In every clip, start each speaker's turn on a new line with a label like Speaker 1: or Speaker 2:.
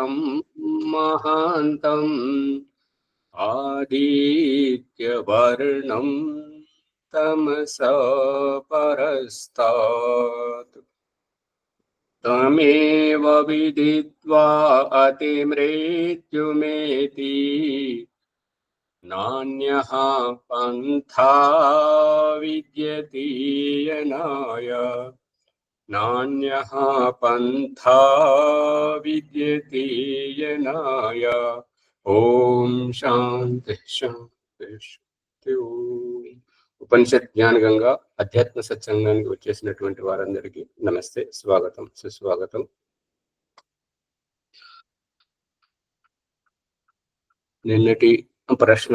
Speaker 1: तं महान्तं आदित्यवर्णं तमसा परस्तात् तमेव विदित्वा अतिमृत्युमेति नान्यः पन्था विद्यते यनाय नान्यः पन्था विद्यते यनाय। ఓం శాంతి శాంతి శాంతి. ఉపనిషత్ జ్ఞాన గంగా అధ్యాత్మ సత్సంగానికి వచ్చేసినటువంటి వారందరికీ నమస్తే, స్వాగతం, సుస్వాగతం. నిన్నటి ప్రశ్న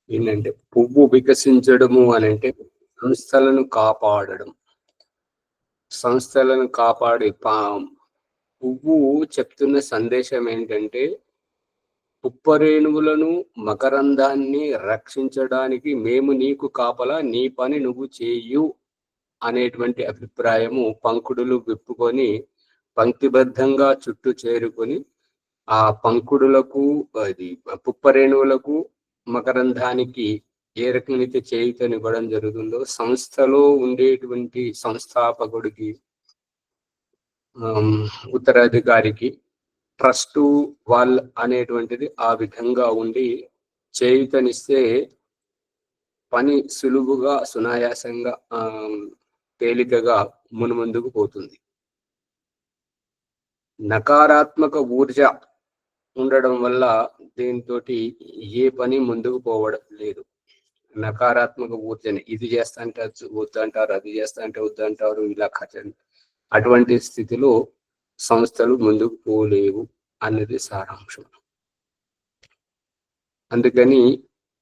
Speaker 1: ఏంటంటే, పువ్వు వికసించడము అని అంటే సంస్థలను కాపాడడం. సంస్థలను కాపాడే పువ్వు చెప్తున్న సందేశం ఏంటంటే, పుప్పరేణువులను మకరందాన్ని రక్షించడానికి మేము నీకు కాపలా, నీ పని నువ్వు చేయు అనేటువంటి అభిప్రాయము పంకుడులు విప్పుకొని పంక్తిబద్ధంగా చుట్టూ చేరుకొని ఆ పంకుడులకు అది పుప్పరేణువులకు మకరంధానికి ఏ రకమైతే చేయుతనివ్వడం జరుగుతుందో, సంస్థలో ఉండేటువంటి సంస్థాపకుడికి ఉత్తరాధికారికి ట్రస్టు వాల్ అనేటువంటిది ఆ విధంగా ఉండి చేయుతనిస్తే పని సులువుగా సునాయాసంగా తేలికగా మునుముందుకు పోతుంది. నకారాత్మక ఊర్జ ఉండడం వల్ల దీంతో ఏ పని ముందుకు పోవడం లేదు. నకారాత్మక ఊర్జని ఇది చేస్తా అంటే వద్దంటారు, అది చేస్తా అంటే వద్దంటారు, ఇలా అటువంటి స్థితిలో సంస్థలు ముందుకు పోలేవు అన్నది సారాంశం. అందుకని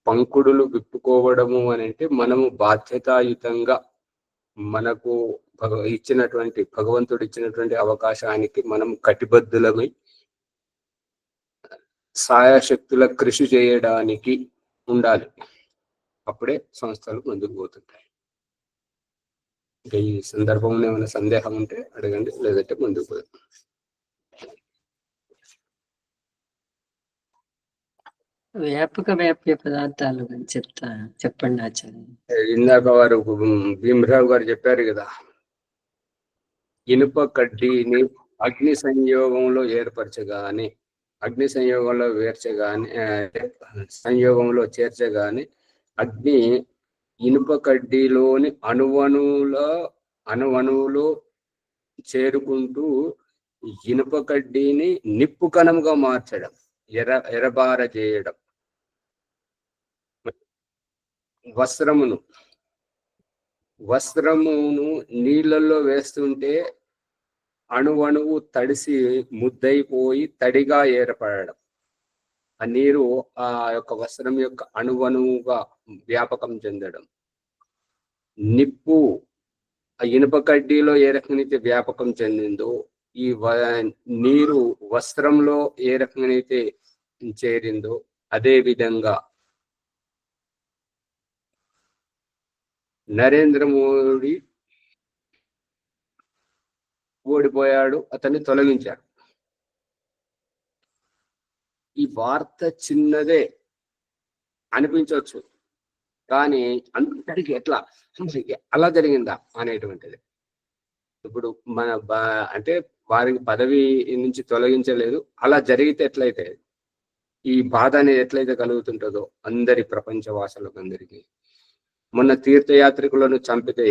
Speaker 1: పంకుడులు విప్పుకోవడము అని అంటే మనము బాధ్యతాయుతంగా మనకు ఇచ్చినటువంటి భగవంతుడు ఇచ్చినటువంటి అవకాశానికి మనం కటిబద్ధులమై సాయశక్తుల కృషి చేయడానికి ఉండాలి. అప్పుడే సంస్థలు ముందుకు పోతుంటాయి. ఇంకా ఈ సందర్భంలో ఏమైనా సందేహం ఉంటే అడగండి, లేదంటే ముందుకు పోదాం.
Speaker 2: వ్యాపక వ్యాప్య పదార్థాలు చెప్పండి ఆచార్య.
Speaker 1: ఇందాక వారు భీమరావు గారు చెప్పారు కదా, ఇనుప కడ్డీని అగ్ని సంయోగంలో ఏర్పరచగానే, అగ్ని సంయోగంలో చేర్చగానే అగ్ని ఇనుప కడ్డీలోని అణువణువులో చేరుకుంటూ ఇనుప కడ్డీని నిప్పు కణముగా మార్చడం, ఎరబార చేయడం. వస్త్రమును నీళ్ళల్లో వేస్తుంటే అణువణువు తడిసి ముద్దైపోయి తడిగా ఏర్పడడం, ఆ నీరు ఆ యొక్క వస్త్రం యొక్క అణువణువుగా వ్యాపకం చెందడం. నిప్పు ఆ ఇనుప కడ్డీలో ఏ రకమైతే వ్యాపకం చెందిందో, ఈ నీరు వస్త్రంలో ఏ రకమైతే చేరిందో, అదే విధంగా నరేంద్ర మోడీ ఓడిపోయాడు, అతన్ని తొలగించాడు. ఈ వార్త చిన్నదే అనిపించవచ్చు, కానీ అందరికి ఎట్లా అలా జరిగిందా అనేటువంటిది. ఇప్పుడు మన అంటే వారికి పదవి నుంచి తొలగించలేదు, అలా జరిగితే ఎట్లయితే ఈ బాధ అనేది ఎట్లయితే కలుగుతుంటుందో అందరి ప్రపంచవాసులకు అందరికీ. మొన్న తీర్థయాత్రికులను చంపితే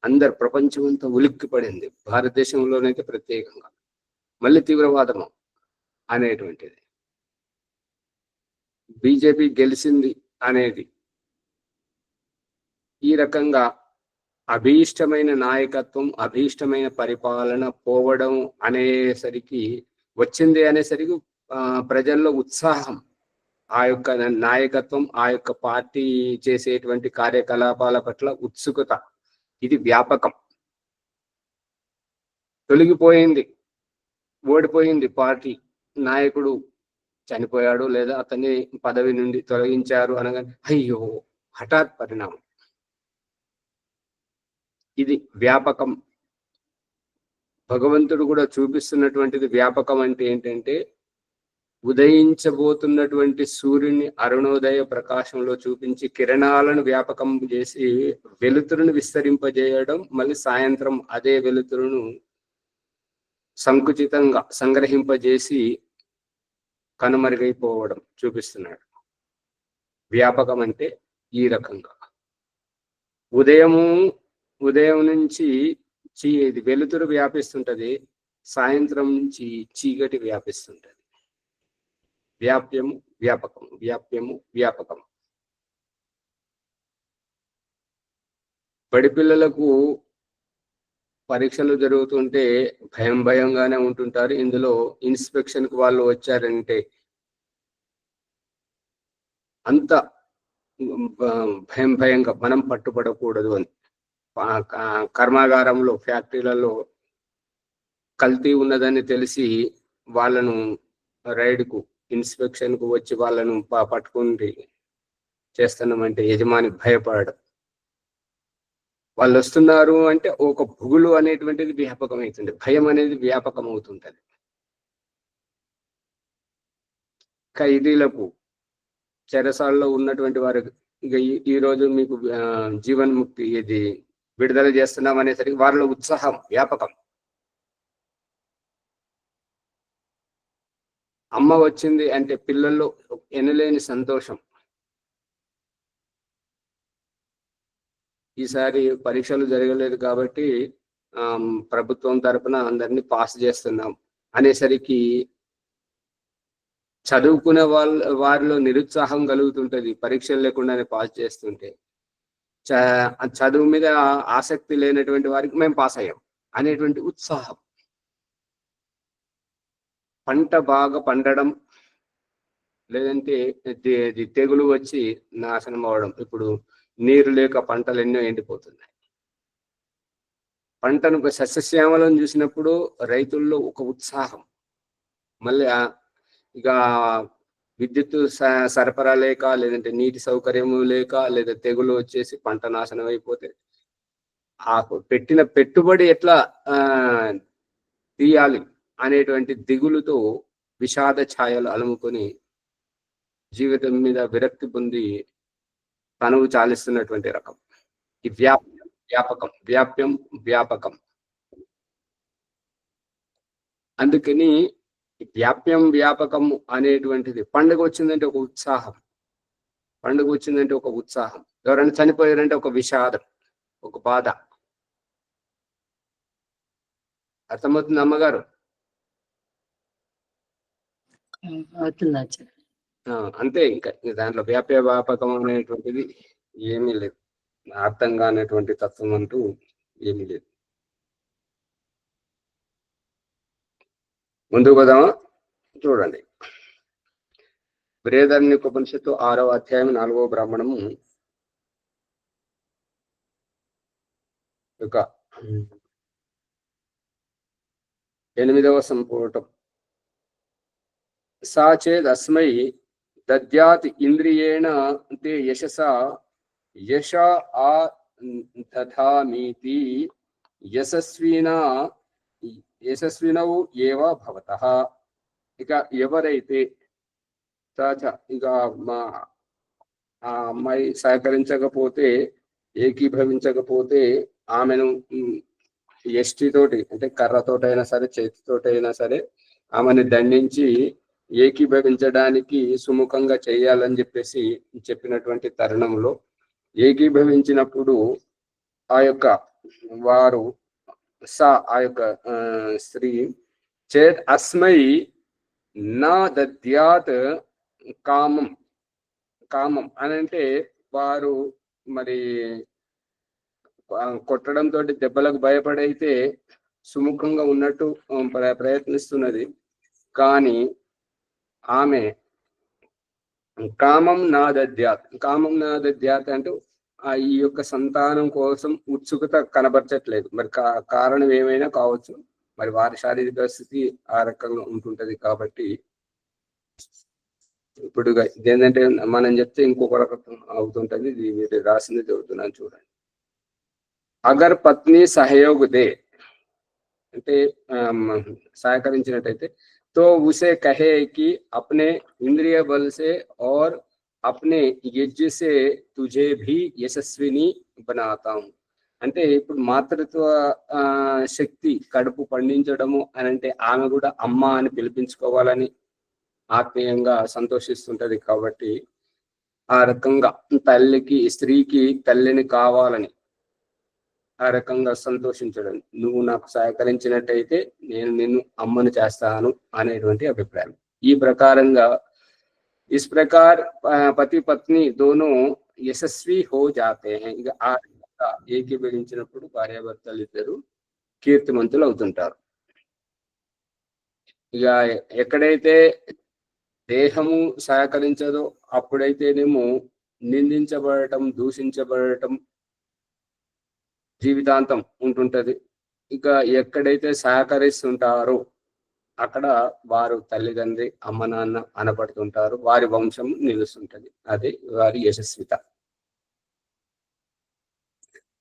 Speaker 1: అందరు ప్రపంచం అంతా ఉలిక్కి పడింది, భారతదేశంలోనైతే ప్రత్యేకంగా. మళ్ళీ తీవ్రవాదము అనేటువంటిది, బీజేపీ గెలిచింది అనేది, ఈ రకంగా అభీష్టమైన నాయకత్వం, అభీష్టమైన పరిపాలన పోవడం అనేసరికి వచ్చింది అనేసరికి ప్రజల్లో ఉత్సాహం, ఆ యొక్క నాయకత్వం, ఆ యొక్క పార్టీ చేసేటువంటి కార్యకలాపాల పట్ల ఉత్సుకత, ఇది వ్యాపకం. తొలగిపోయింది, ఓడిపోయింది పార్టీ, నాయకుడు చనిపోయాడు లేదా అతన్ని పదవి నుండి తొలగించారు అనగానే అయ్యో హఠాత్ పరిణామం. ఇది వ్యాపకం. భగవంతుడు కూడా చూపిస్తున్నటువంటిది వ్యాపకం అంటే ఏంటంటే ఉదయించబోతున్నటువంటి సూర్యుని అరుణోదయ ప్రకాశంలో చూపించి కిరణాలను వ్యాపకం చేసి వెలుతురును విస్తరింపజేయడం, మళ్ళీ సాయంత్రం అదే వెలుతురును సంకుచితంగా సంగ్రహింపజేసి కనుమరుగైపోవడం చూపిస్తున్నాడు. వ్యాపకం అంటే ఈ రకంగా ఉదయం నుంచి ఇది వెలుతురు వ్యాపిస్తుంటది, సాయంత్రం నుంచి చీకటి వ్యాపిస్తుంటది. వ్యాప్యము వ్యాపకం, వ్యాప్యము వ్యాపకం. బడి పిల్లలకు పరీక్షలు జరుగుతుంటే భయంగానే ఉంటుంటారు. ఇందులో ఇన్స్పెక్షన్ కు వాళ్ళు వచ్చారంటే అంత భయంగా మనం పట్టుబడకూడదు అని. కర్మాగారంలో ఫ్యాక్టరీలలో కల్తీ ఉన్నదని తెలిసి వాళ్ళను రైడ్కు ఇన్స్పెక్షన్ కు వచ్చి వాళ్ళను పట్టుకుని చేస్తున్నామంటే యజమాని భయపడడం. వాళ్ళు వస్తున్నారు అంటే ఒక పుగులు అనేటువంటిది వ్యాపకం అవుతుంది, భయం అనేది వ్యాపకం అవుతుంటది. ఖైదీలకు చెరసాలలో ఉన్నటువంటి వారు ఇక ఈ రోజు మీకు జీవన్ముక్తి ఇది విడుదల చేస్తున్నాం అనేసరికి వారిలో ఉత్సాహం వ్యాపకం. అమ్మ వచ్చింది అంటే పిల్లల్లో ఎనలేని సంతోషం. ఈసారి పరీక్షలు జరగలేదు కాబట్టి ప్రభుత్వం తరపున అందరినీ పాస్ చేస్తున్నాం అనేసరికి చదువుకునే వారిలో నిరుత్సాహం కలుగుతుంటది. పరీక్షలు లేకుండానే పాస్ చేస్తుంటే చదువు మీద ఆసక్తి లేనటువంటి వారికి మేము పాస్ అయ్యాం అనేటువంటి ఉత్సాహం. పంట బాగా పండడం, లేదంటే తెగులు వచ్చి నాశనం అవడం. ఇప్పుడు నీరు లేక పంటలు ఎన్నో ఎండిపోతున్నాయి. పంటను సస్యశ్యామలను చూసినప్పుడు రైతుల్లో ఒక ఉత్సాహం. మళ్ళీ ఇక విద్యుత్ సరఫరా లేక, లేదంటే నీటి సౌకర్యము లేక, లేదా తెగులు వచ్చేసి పంట నాశనం అయిపోతే ఆ పెట్టిన పెట్టుబడి ఎట్లా తీయాలి అనేటువంటి దిగులుతో విషాద ఛాయలు అలుముకొని జీవితం మీద విరక్తి పొంది తనువు చాలిస్తున్నటువంటి రకం. ఈ వ్యాపకం, వ్యాప్యం వ్యాపకం. అందుకని వ్యాప్యం వ్యాపకం అనేటువంటిది పండుగ వచ్చిందంటే ఒక ఉత్సాహం, పండుగ వచ్చిందంటే ఒక ఉత్సాహం. ఎవరైనా చనిపోయారంటే ఒక విషాదం, ఒక బాధ. అర్థమవుతుంది అమ్మగారు? అంతే. ఇంకా దాంట్లో వ్యాపకం అనేటువంటిది ఏమీ లేదు, అర్థం కానటువంటి తత్వం అంటూ ఏమీ లేదు. ముందుకు పోదామా? చూడండి, బృహదారణ్యోపనిషత్తు 6వ అధ్యాయం 4వ బ్రాహ్మణము యొక్క 8వ సంపుటం. సా చేదస్మై దద్యాత్ ఇంద్రియేణ తే యశసా యశ ఆ దధామీతి యశస్వినౌ ఏవ భవతః. ఇక ఎవరైతే ఇక మా ఆ అమ్మాయి సహకరించకపోతే, ఏకీభవించకపోతే ఆమెను ఎష్టితోటి అంటే కర్రతోటైనా సరే, చేతితోటైనా సరే ఆమెను దండించి ఏకీభవించడానికి సుముఖంగా చేయాలని చెప్పేసి చెప్పినటువంటి తరుణంలో ఏకీభవించినప్పుడు ఆ యొక్క వారు ఆ యొక్క స్త్రీ చేత్ అస్మై నా దద్యాత్ కామం అని అంటే వారు మరి కొట్టడంతో దెబ్బలకు భయపడైతే సుముఖంగా ఉన్నట్టు ప్రయత్నిస్తున్నది. కానీ ఆమె కామం నా దద్యాత్ అంటూ ఈ యొక్క సంతానం కోసం ఉత్సుకత కనబరచట్లేదు. మరి కారణం ఏమైనా కావచ్చు, మరి వారి శారీరక స్థితి ఆ రకంగా ఉంటుంటది. కాబట్టి ఇప్పుడు ఏంటంటే మనం చెప్తే ఇంకొక రకం అవుతుంటది. ఇది మీరు రాసింది చదువుతున్నాను చూడండి. అగర్ పత్ని సహయోగ్ దే అంటే సహకరించినట్టయితే तो उसे कहे कि अपने इंद्रिय बल से और अपने यज्ञ से तुझे भी यशस्विनी बनाता हूँ అంటే ఇప్పుడు మాతృత్వ శక్తి కడుపు పండించడము అని అంటే ఆమె కూడా అమ్మ అని పిలిపించుకోవాలని ఆత్మీయంగా సంతోషిస్తుంటది కాబట్టి ఆ రకంగా తల్లికి స్త్రీకి తల్లిని కావాలని ఆ రకంగా సంతోషించడం నువ్వు నాకు సహకరించినట్టయితే నేను నిన్ను అమ్మను చేస్తాను అనేటువంటి అభిప్రాయం ఈ ప్రకారంగా इस प्रकार పతి పత్ని दोनों యశస్వి हो जाते हैं ఇక ఆ ఏకీభవించినప్పుడు భార్యాభర్తలు ఇద్దరు కీర్తిమంతులు అవుతుంటారు ఇక ఎక్కడైతే దేహము సహకరించదో అప్పుడైతేనేమో నిందించబడటం దూషించబడటం జీవితాంతం ఉంటుంటది ఇక ఎక్కడైతే సహకరిస్తుంటారో అక్కడ వారు తల్లిదండ్రి అమ్మ నాన్న అనబడుతుంటారు వారి వంశం నిలుస్తుంటది అది వారి యశస్విత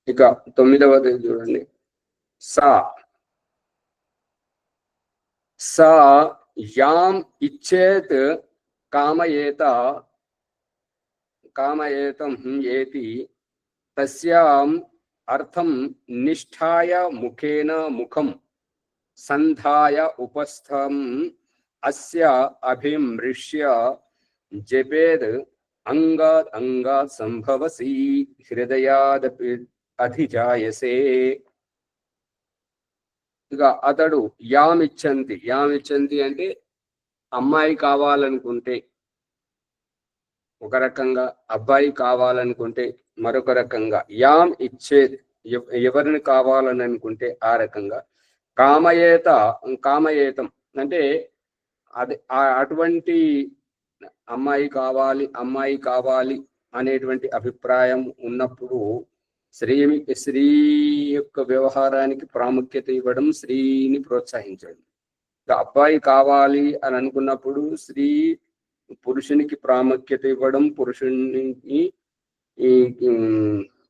Speaker 1: ఇక 9వది చూడండి సా సా యాం ఇచ్చేత్ కామయేతం ఏతి తస్యాం అర్థం నిష్ఠాయ ముఖేన ముఖం సంధాయ ఉపస్థం అస్య అభిమృష్య జపేద్ అంగాద్ అంగాద్ సంభవసి హృదయాదపి అధిజాయసే ఇక అతడు యామిచ్చంతి అంటే అమ్మాయి కావాలనుకుంటే ఒక రకంగా అబ్బాయి కావాలనుకుంటే మరొక రకంగా యాం ఇచ్చేది ఎవరిని కావాలని అనుకుంటే ఆ రకంగా కామయేతం అంటే అది అటువంటి అమ్మాయి కావాలి అనేటువంటి అభిప్రాయం ఉన్నప్పుడు స్త్రీ యొక్క వ్యవహారానికి ప్రాముఖ్యత ఇవ్వడం స్త్రీని ప్రోత్సహించడం అబ్బాయి కావాలి అని అనుకున్నప్పుడు స్త్రీ పురుషునికి ప్రాముఖ్యత ఇవ్వడం పురుషునికి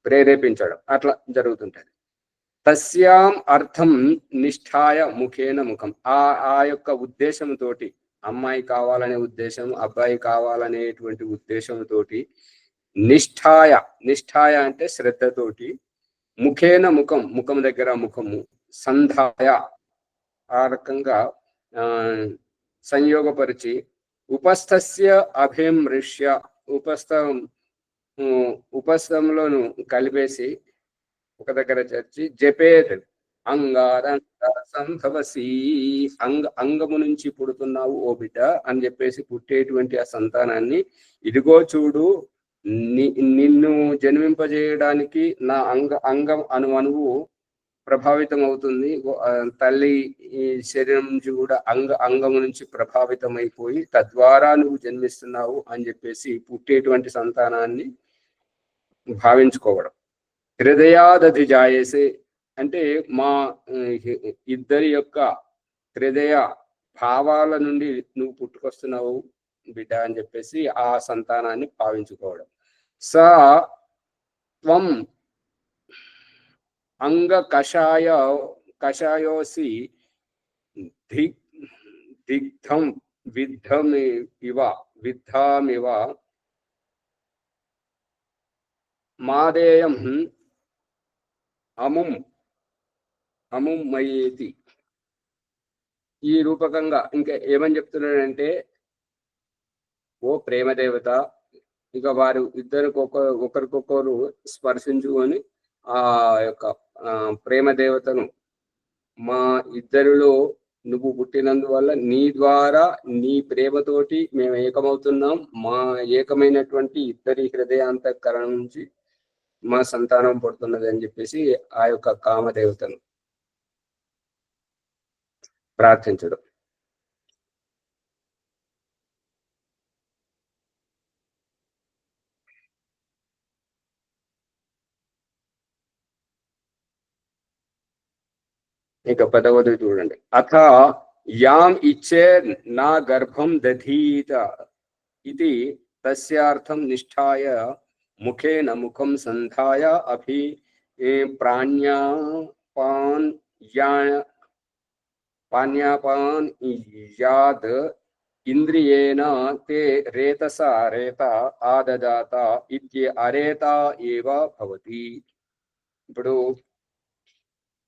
Speaker 1: ప్రేరేపించడం అట్లా జరుగుతుంటది తస్యాం అర్థం నిష్ఠాయ ముఖేన ముఖం ఆ యొక్క ఉద్దేశంతో అమ్మాయి కావాలనే ఉద్దేశం అబ్బాయి కావాలనేటువంటి ఉద్దేశంతోటి నిష్ఠాయ అంటే శ్రద్ధతోటి ముఖేన ముఖం దగ్గర ముఖము సంధాయ ఆ రకంగా సంయోగపరిచి ఉపస్థస్య అభిమృష్య ఉపస్థంలోను కలిపేసి ఒక దగ్గర చేర్చి జపేద్ సంభవసి అంగము నుంచి పుడుతున్నావు ఓ బిడ్డ అని చెప్పేసి పుట్టేటువంటి ఆ సంతానాన్ని ఇదిగో చూడు నిన్ను జన్మింపజేయడానికి నా అంగం అణువు ప్రభావితం అవుతుంది తల్లి ఈ శరీరం నుంచి కూడా అంగము నుంచి ప్రభావితమైపోయి తద్వారా నువ్వు జన్మిస్తున్నావు అని చెప్పేసి పుట్టేటువంటి సంతానాన్ని భావించుకోవడం హృదయాదధి జాయేసే అంటే మా ఇద్దరి యొక్క హృదయ భావాల నుండి నువ్వు పుట్టుకొస్తున్నావు బిడ్డ అని చెప్పేసి ఆ సంతానాన్ని భావించుకోవడం స త్వం అంగ కషాయోసి దిగ్ధం విద్ధామివ మాదేయం అముం మయేతి ఈ రూపకంగా ఇంకా ఏమని చెప్తున్నాడంటే ఓ ప్రేమదేవత ఇక వారు ఒకరికొకరు స్పర్శించుకొని ఆ యొక్క ప్రేమదేవతను మా ఇద్దరిలో నువ్వు పుట్టినందువల్ల నీ ద్వారా నీ ప్రేమతోటి మేము ఏకమవుతున్నాం మా ఏకమైనటువంటి ఇద్దరి హృదయాంతఃకరణ నుంచి మా సంతానం పుడుతున్నది అని చెప్పేసి ఆ యొక్క కామదేవతను ప్రార్థించడం ఇక 10వది చూడండి అథ యాం ఇచ్చే నా గర్భం దధీత ఇది తస్యార్థం నిష్ఠాయ ముఖేన ముఖం సంధాయ అభి ప్రాణ్యాపాన్ పాన్యాపాన్ యాద్ ఇంద్రియేణ తే రేతస రేత ఆదజాత ఇత్యే అరేత ఏవ భవతి. ఇప్పుడు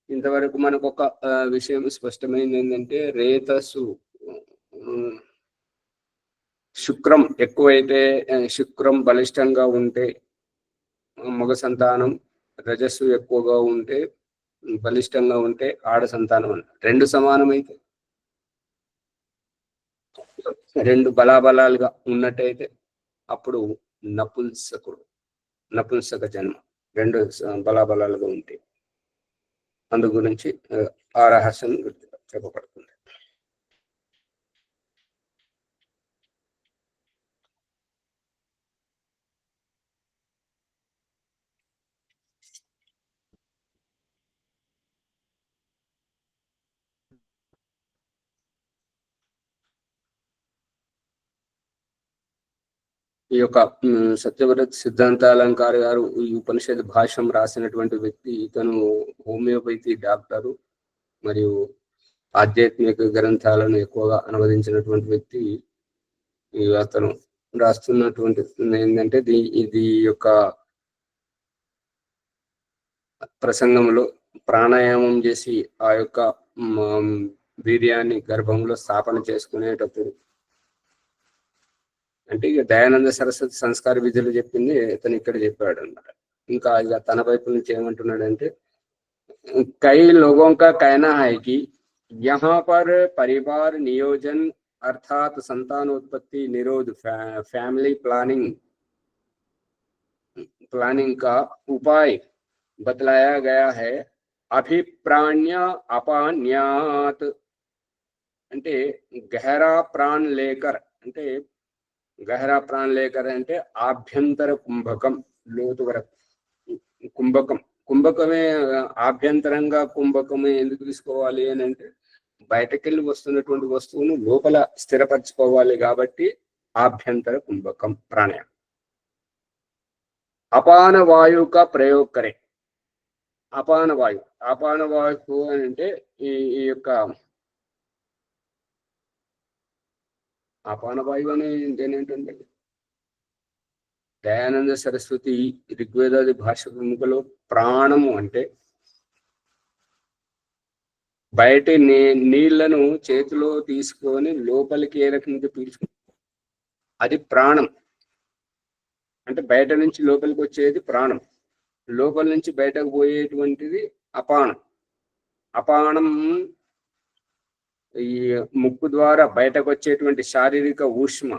Speaker 1: ఇంతవరకు మనకు ఒక విషయం స్పష్టమైంది ఏంటంటే రేతస్సు శుక్రం ఎక్కువైతే, శుక్రం బలిష్టంగా ఉంటే మగ సంతానం, రజస్సు ఎక్కువగా ఉంటే బలిష్టంగా ఉంటే ఆడ సంతానం అని. రెండు సమానమైతే, రెండు బలాబలాలుగా ఉన్నట్టయితే అప్పుడు నపుంసకుడు, నపుంసక జన్మ. రెండు బలాబలాలుగా ఉంటే అందు గురించి ఆ రహస్యం చెప్పబడుతుంది. ఈ యొక్క సత్యవ్రత సిద్ధాంతాలంకార్ గారు ఈ ఉపనిషత్ భాష్యం రాసినటువంటి వ్యక్తి. ఇతను హోమియోపతి డాక్టరు మరియు ఆధ్యాత్మిక గ్రంథాలను ఎక్కువగా అనువదించినటువంటి వ్యక్తి. అతను రాస్తున్నటువంటి ఏంటంటే ఇది యొక్క ప్రసంగంలో ప్రాణాయామం చేసి ఆ యొక్క వీర్యాన్ని గర్భంలో స్థాపన చేసుకునేటప్పుడు, అంటే ఇక దయానంద సరస్వతి సంస్కార విధులు చెప్పింది ఇతను ఇక్కడ చెప్పాడు అన్నమాట. ఇంకా ఇక తన వైపు నుంచి ఏమంటున్నాడంటే, కై లోగోं का कहना है कि यहाँ पर परिवार नियोजन अर्थात संतानोत्पत्ति निरोध फैमिली प्लानिंग का उपाय बतलाया गया है अभिप्राण्य अपान्यात. అంటే గహరా ప్రాణ్ లేకర్, అంటే గహరా ప్రాణ్ లేకర్ అంటే ఆభ్యంతర కుంభకం, లోతు వరకు కుంభకం. కుంభకమే ఆభ్యంతరంగా కుంభకమే ఎందుకు తీసుకోవాలి అని అంటే, బయటకెళ్ళి వస్తున్నటువంటి వస్తువును లోపల స్థిరపరచుకోవాలి కాబట్టి ఆభ్యంతర కుంభకం ప్రాణాయామం. అపాన వాయు కా ప్రయోగ కరే. అపాన వాయు, అపాన వాయు అని అంటే ఈ యొక్క అపాన వాయువు అని ఏంటంటే, దయానంద సరస్వతి ఋగ్వేదాది భాష ప్రముఖలో ప్రాణము అంటే బయట నీళ్లను చేతిలో తీసుకొని లోపలికి ఏ రకంగా పీల్చుకుంటాం అది ప్రాణం. అంటే బయట నుంచి లోపలికి వచ్చేది ప్రాణం, లోపల నుంచి బయటకు పోయేటువంటిది అపానం. అపానం ఈ ముక్కు ద్వారా బయటకు వచ్చేటువంటి శారీరక ఊష్మ,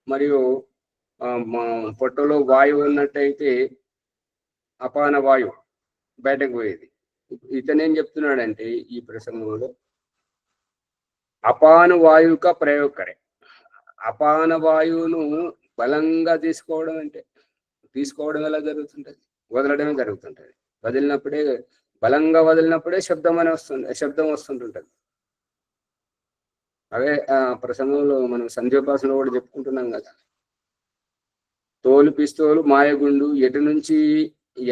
Speaker 1: మరియు పొట్టలో వాయువు ఉన్నట్టయితే అపాన వాయువు బయటకు పోయేది. ఇతనేం చెప్తున్నాడంటే ఈ ప్రసంగంలో అపాన వాయువుక ప్రయోగకరే. అపాన వాయువును బలంగా తీసుకోవడం అంటే, తీసుకోవడం ఎలా జరుగుతుంటది? వదలడమే జరుగుతుంటది. వదిలినప్పుడే, బలంగా వదిలినప్పుడే శబ్దం వస్తుంటుంటది. అవే ప్రసంగంలో మనం సంధ్యోపాసనలో కూడా చెప్పుకుంటున్నాం కదా, తోలు పిస్తోలు మాయగుండు ఎటు నుంచి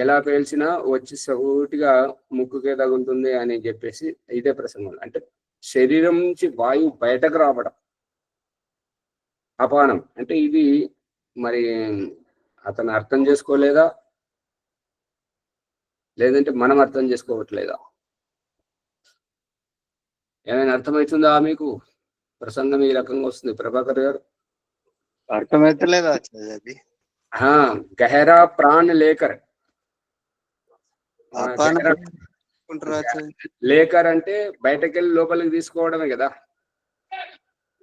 Speaker 1: ఎలా పేల్చినా వచ్చి సూటిగా ముక్కుకే తగులుతుంది అని చెప్పేసి ఇదే ప్రసంగం. అంటే శరీరం నుంచి వాయువు బయటకు రావడం అపానం. అంటే ఇది మరి అతను అర్థం చేసుకోలేదా, లేదంటే మనం అర్థం చేసుకోవట్లేదా? ఏమైనా అర్థమవుతుందా మీకు? ప్రసంగం ఈ రకంగా వస్తుంది ప్రభాకర్ గారు.
Speaker 3: అర్థమైతలేదా?
Speaker 1: గహరా ప్రాణ్ లేకర్. లేకర్ అంటే బయటకెళ్ళి లోపలికి తీసుకోవడమే కదా.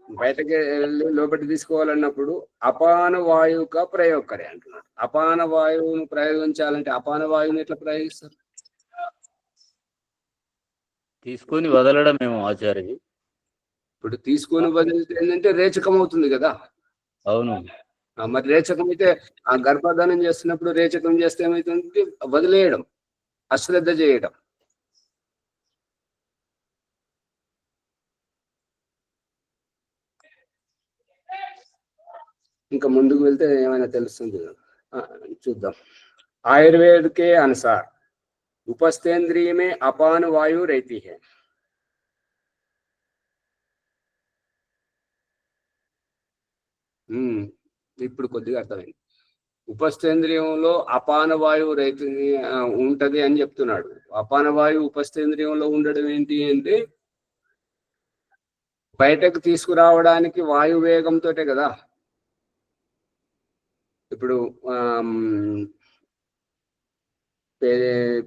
Speaker 1: బయటకి వెళ్ళి లోపలికి తీసుకోవాలన్నప్పుడు అపాన వాయువుగా ప్రయోగకరే అంటున్నాడు. అపాన వాయువును ప్రయోగించాలంటే అపాన వాయువుని ఎట్లా ప్రయోగిస్తారు?
Speaker 4: తీసుకొని వదలడమేమో ఆచార్య.
Speaker 1: ఇప్పుడు తీసుకొని వదిలితే ఏంటంటే రేచకం అవుతుంది కదా.
Speaker 4: అవును.
Speaker 1: మరి రేచకం అయితే ఆ గర్భధానం చేస్తున్నప్పుడు రేచకం చేస్తే ఏమవుతుంది? వదిలేయడం, అశ్రద్ధ చేయడం. ఇంకా ముందుకు వెళ్తే ఏమైనా తెలుస్తుంది, చూద్దాం. आयुर्वेद के अनुसार उपस्थेंद्रिय में अपान वायु रहती है. ఇప్పుడు కొద్దిగా అర్థమైంది. ఉపస్థేంద్రియంలో అపాన వాయువు రైతు ఉంటది అని చెప్తున్నాడు. అపాన వాయువు ఉపస్థేంద్రియంలో ఉండడం ఏంటి అంటే బయటకు తీసుకురావడానికి వాయు వేగంతో కదా. ఇప్పుడు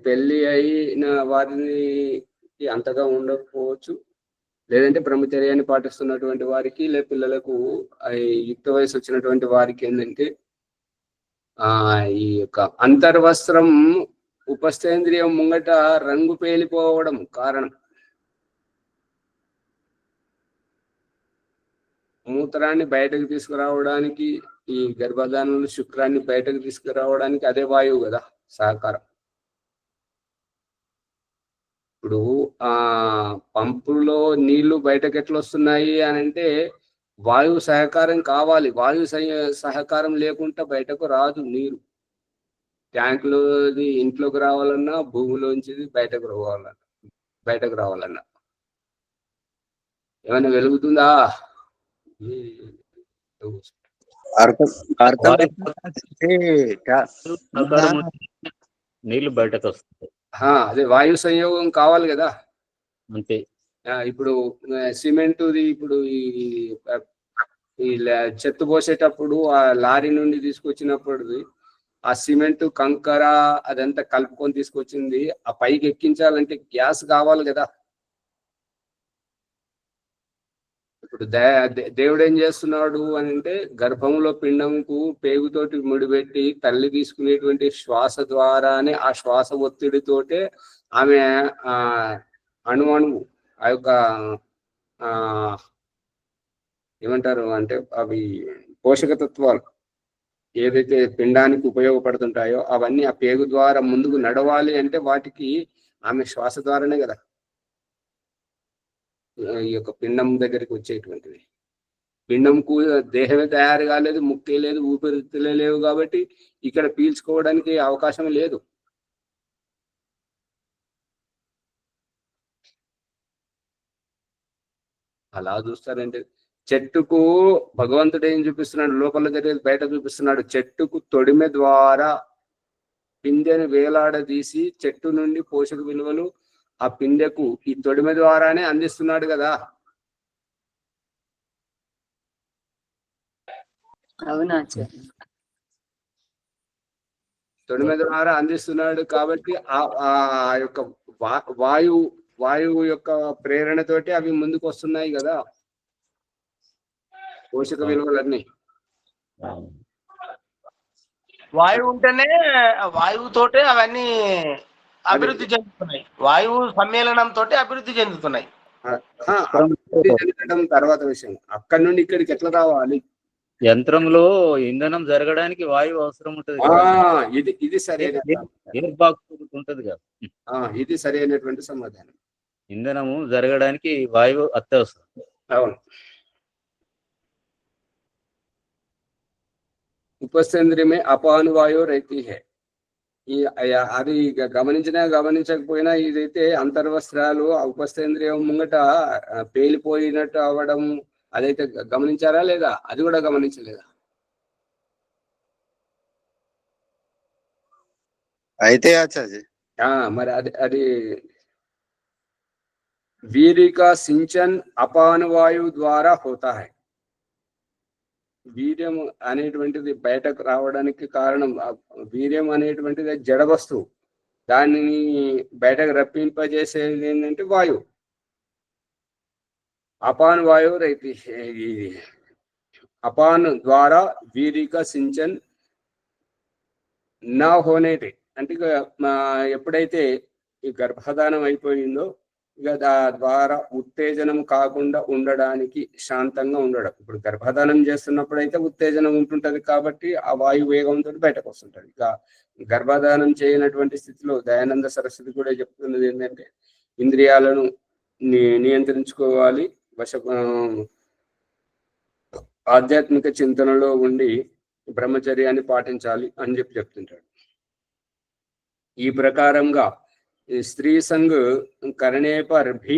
Speaker 1: పెళ్లి అయిన వారిని అంతగా ఉండకపోవచ్చు, లేదంటే బ్రహ్మచర్యాన్ని పాటిస్తున్నటువంటి వారికి లే పిల్లలకు యుక్త వయసు వచ్చినటువంటి వారికి ఏంటంటే ఈ యొక్క అంతర్వస్త్రం ఉపస్థేంద్రియం ముంగట రంగు పేలిపోవడం కారణం. మూత్రాన్ని బయటకు తీసుకురావడానికి, ఈ గర్భధానంలో శుక్రాన్ని బయటకు తీసుకురావడానికి అదే వాయువు కదా సహకారం. ఇప్పుడు పంపులో నీళ్లు బయటకు ఎట్లా వస్తున్నాయి అని అంటే వాయువు సహకారం కావాలి. వాయు సహకారం లేకుండా బయటకు రాదు నీరు. ట్యాంకులోది ఇంట్లోకి రావాలన్నా, భూమిలోంచి బయటకు రావాలన్నా ఏమైనా వెలుగుతుందా?
Speaker 4: నీళ్లు బయటకు వస్తాయి.
Speaker 1: అదే వాయు సంయోగం కావాలి కదా.
Speaker 4: అంతే.
Speaker 1: ఇప్పుడు సిమెంటుది ఇప్పుడు ఈ చెత్త పోసేటప్పుడు ఆ లారీ నుండి తీసుకొచ్చినప్పుడు ఆ సిమెంట్ కంకర అదంతా కలుపుకొని తీసుకొచ్చింది ఆ పైకి ఎక్కించాలంటే గ్యాస్ కావాలి కదా. ఇప్పుడు దేవుడు ఏం చేస్తున్నాడు అని అంటే గర్భంలో పిండంకు పేగుతోటి ముడిపెట్టి తల్లి తీసుకునేటువంటి శ్వాస ద్వారానే ఆ శ్వాస ఒత్తిడితోటే ఆమె అణువు ఆ యొక్క ఏమంటారు అంటే అవి పోషక తత్వాలు ఏదైతే పిండానికి ఉపయోగపడుతుంటాయో అవన్నీ ఆ పేగు ద్వారా ముందుకు నడవాలి అంటే వాటికి ఆమె శ్వాస ద్వారానే కదా ఈ యొక్క పిండం దగ్గరికి వచ్చేటువంటిది. పిండంకు దేహమే తయారు కాలేదు, ముక్కే లేదు, ఊపిరితిత్తులే లేవు కాబట్టి ఇక్కడ పీల్చుకోవడానికి అవకాశం లేదు. అలా చూస్తారంటే చెట్టుకు భగవంతుడు ఏం చూపిస్తున్నాడు? లోపల జరిగేది బయట చూపిస్తున్నాడు. చెట్టుకు తొడిమె ద్వారా పిందెను వేలాడదీసి చెట్టు నుండి పోషక విలువలు ఆ పిందెకు ఈ తొడిమె ద్వారానే అందిస్తున్నాడు కదా.
Speaker 2: అవునా?
Speaker 1: తొడిమె ద్వారా అందిస్తున్నాడు కాబట్టి ఆ యొక్క వాయువు యొక్క ప్రేరణతోటి అవి ముందుకు వస్తున్నాయి కదా పోషక విలువలన్నీ.
Speaker 5: వాయువు ఉంటేనే వాయువుతోటే అవన్నీ అభివృద్ధి చెందుతున్నాయి. వాయువు సమ్మేళనంతో అభివృద్ధి చెందుతున్నాయి.
Speaker 1: చెందడం తర్వాత విషయం. అక్కడి నుండి ఇక్కడికి ఎట్లా రావాలి?
Speaker 4: యంత్రంలో ఇంధనం జరగడానికి వాయువు అవసరం ఉంటుంది.
Speaker 1: ఇది సరైన
Speaker 4: ఉంటది కదా.
Speaker 1: ఇది సరైనటువంటి సమాధానం.
Speaker 4: ఇంధనము జరగడానికి వాయువు అత్యవసరం.
Speaker 1: అవును. उपस्थेंद्रिय में अपान वायु रहती है. అది గమనించకపోయినా ఇదైతే అంతర్వస్త్రాలు ఉపస్థేంద్రియం ముంగట పేలిపోయినట్టు అవ్వడం అదైతే గమనించారా లేదా? అది కూడా గమనించలేదా?
Speaker 3: అయితే ఆచార్య
Speaker 1: మరి అది वीर्य का सिंचन अपान वायु द्वारा होता है. వీర్యం అనేటువంటిది బయటకు రావడానికి కారణం, వీర్యం అనేటువంటిది జడ వస్తువు, దానిని బయటకు రప్పింపజేసేది ఏంటంటే వాయువు. అపాన్ వాయువు రైతు అపాన్ ద్వారా వీరిక సించన్ నా హోనేటి అంటే ఎప్పుడైతే ఈ గర్భధానం అయిపోయిందో ఇక ద్వారా ఉత్తేజనం కాకుండా ఉండడానికి శాంతంగా ఉండడం. ఇప్పుడు గర్భధానం చేస్తున్నప్పుడు అయితే ఉత్తేజనం ఉంటుంటది కాబట్టి ఆ వాయు వేగంతో బయటకు వస్తుంటది. ఇక గర్భధానం చేయనటువంటి స్థితిలో దయానంద సరస్వతి కూడా చెప్తున్నది ఏంటంటే ఇంద్రియాలను నియంత్రించుకోవాలి, ఆధ్యాత్మిక చింతనలో ఉండి బ్రహ్మచర్యాన్ని పాటించాలి అని చెప్తుంటాడు. ఈ ప్రకారంగా स्त्री संग करने पर भी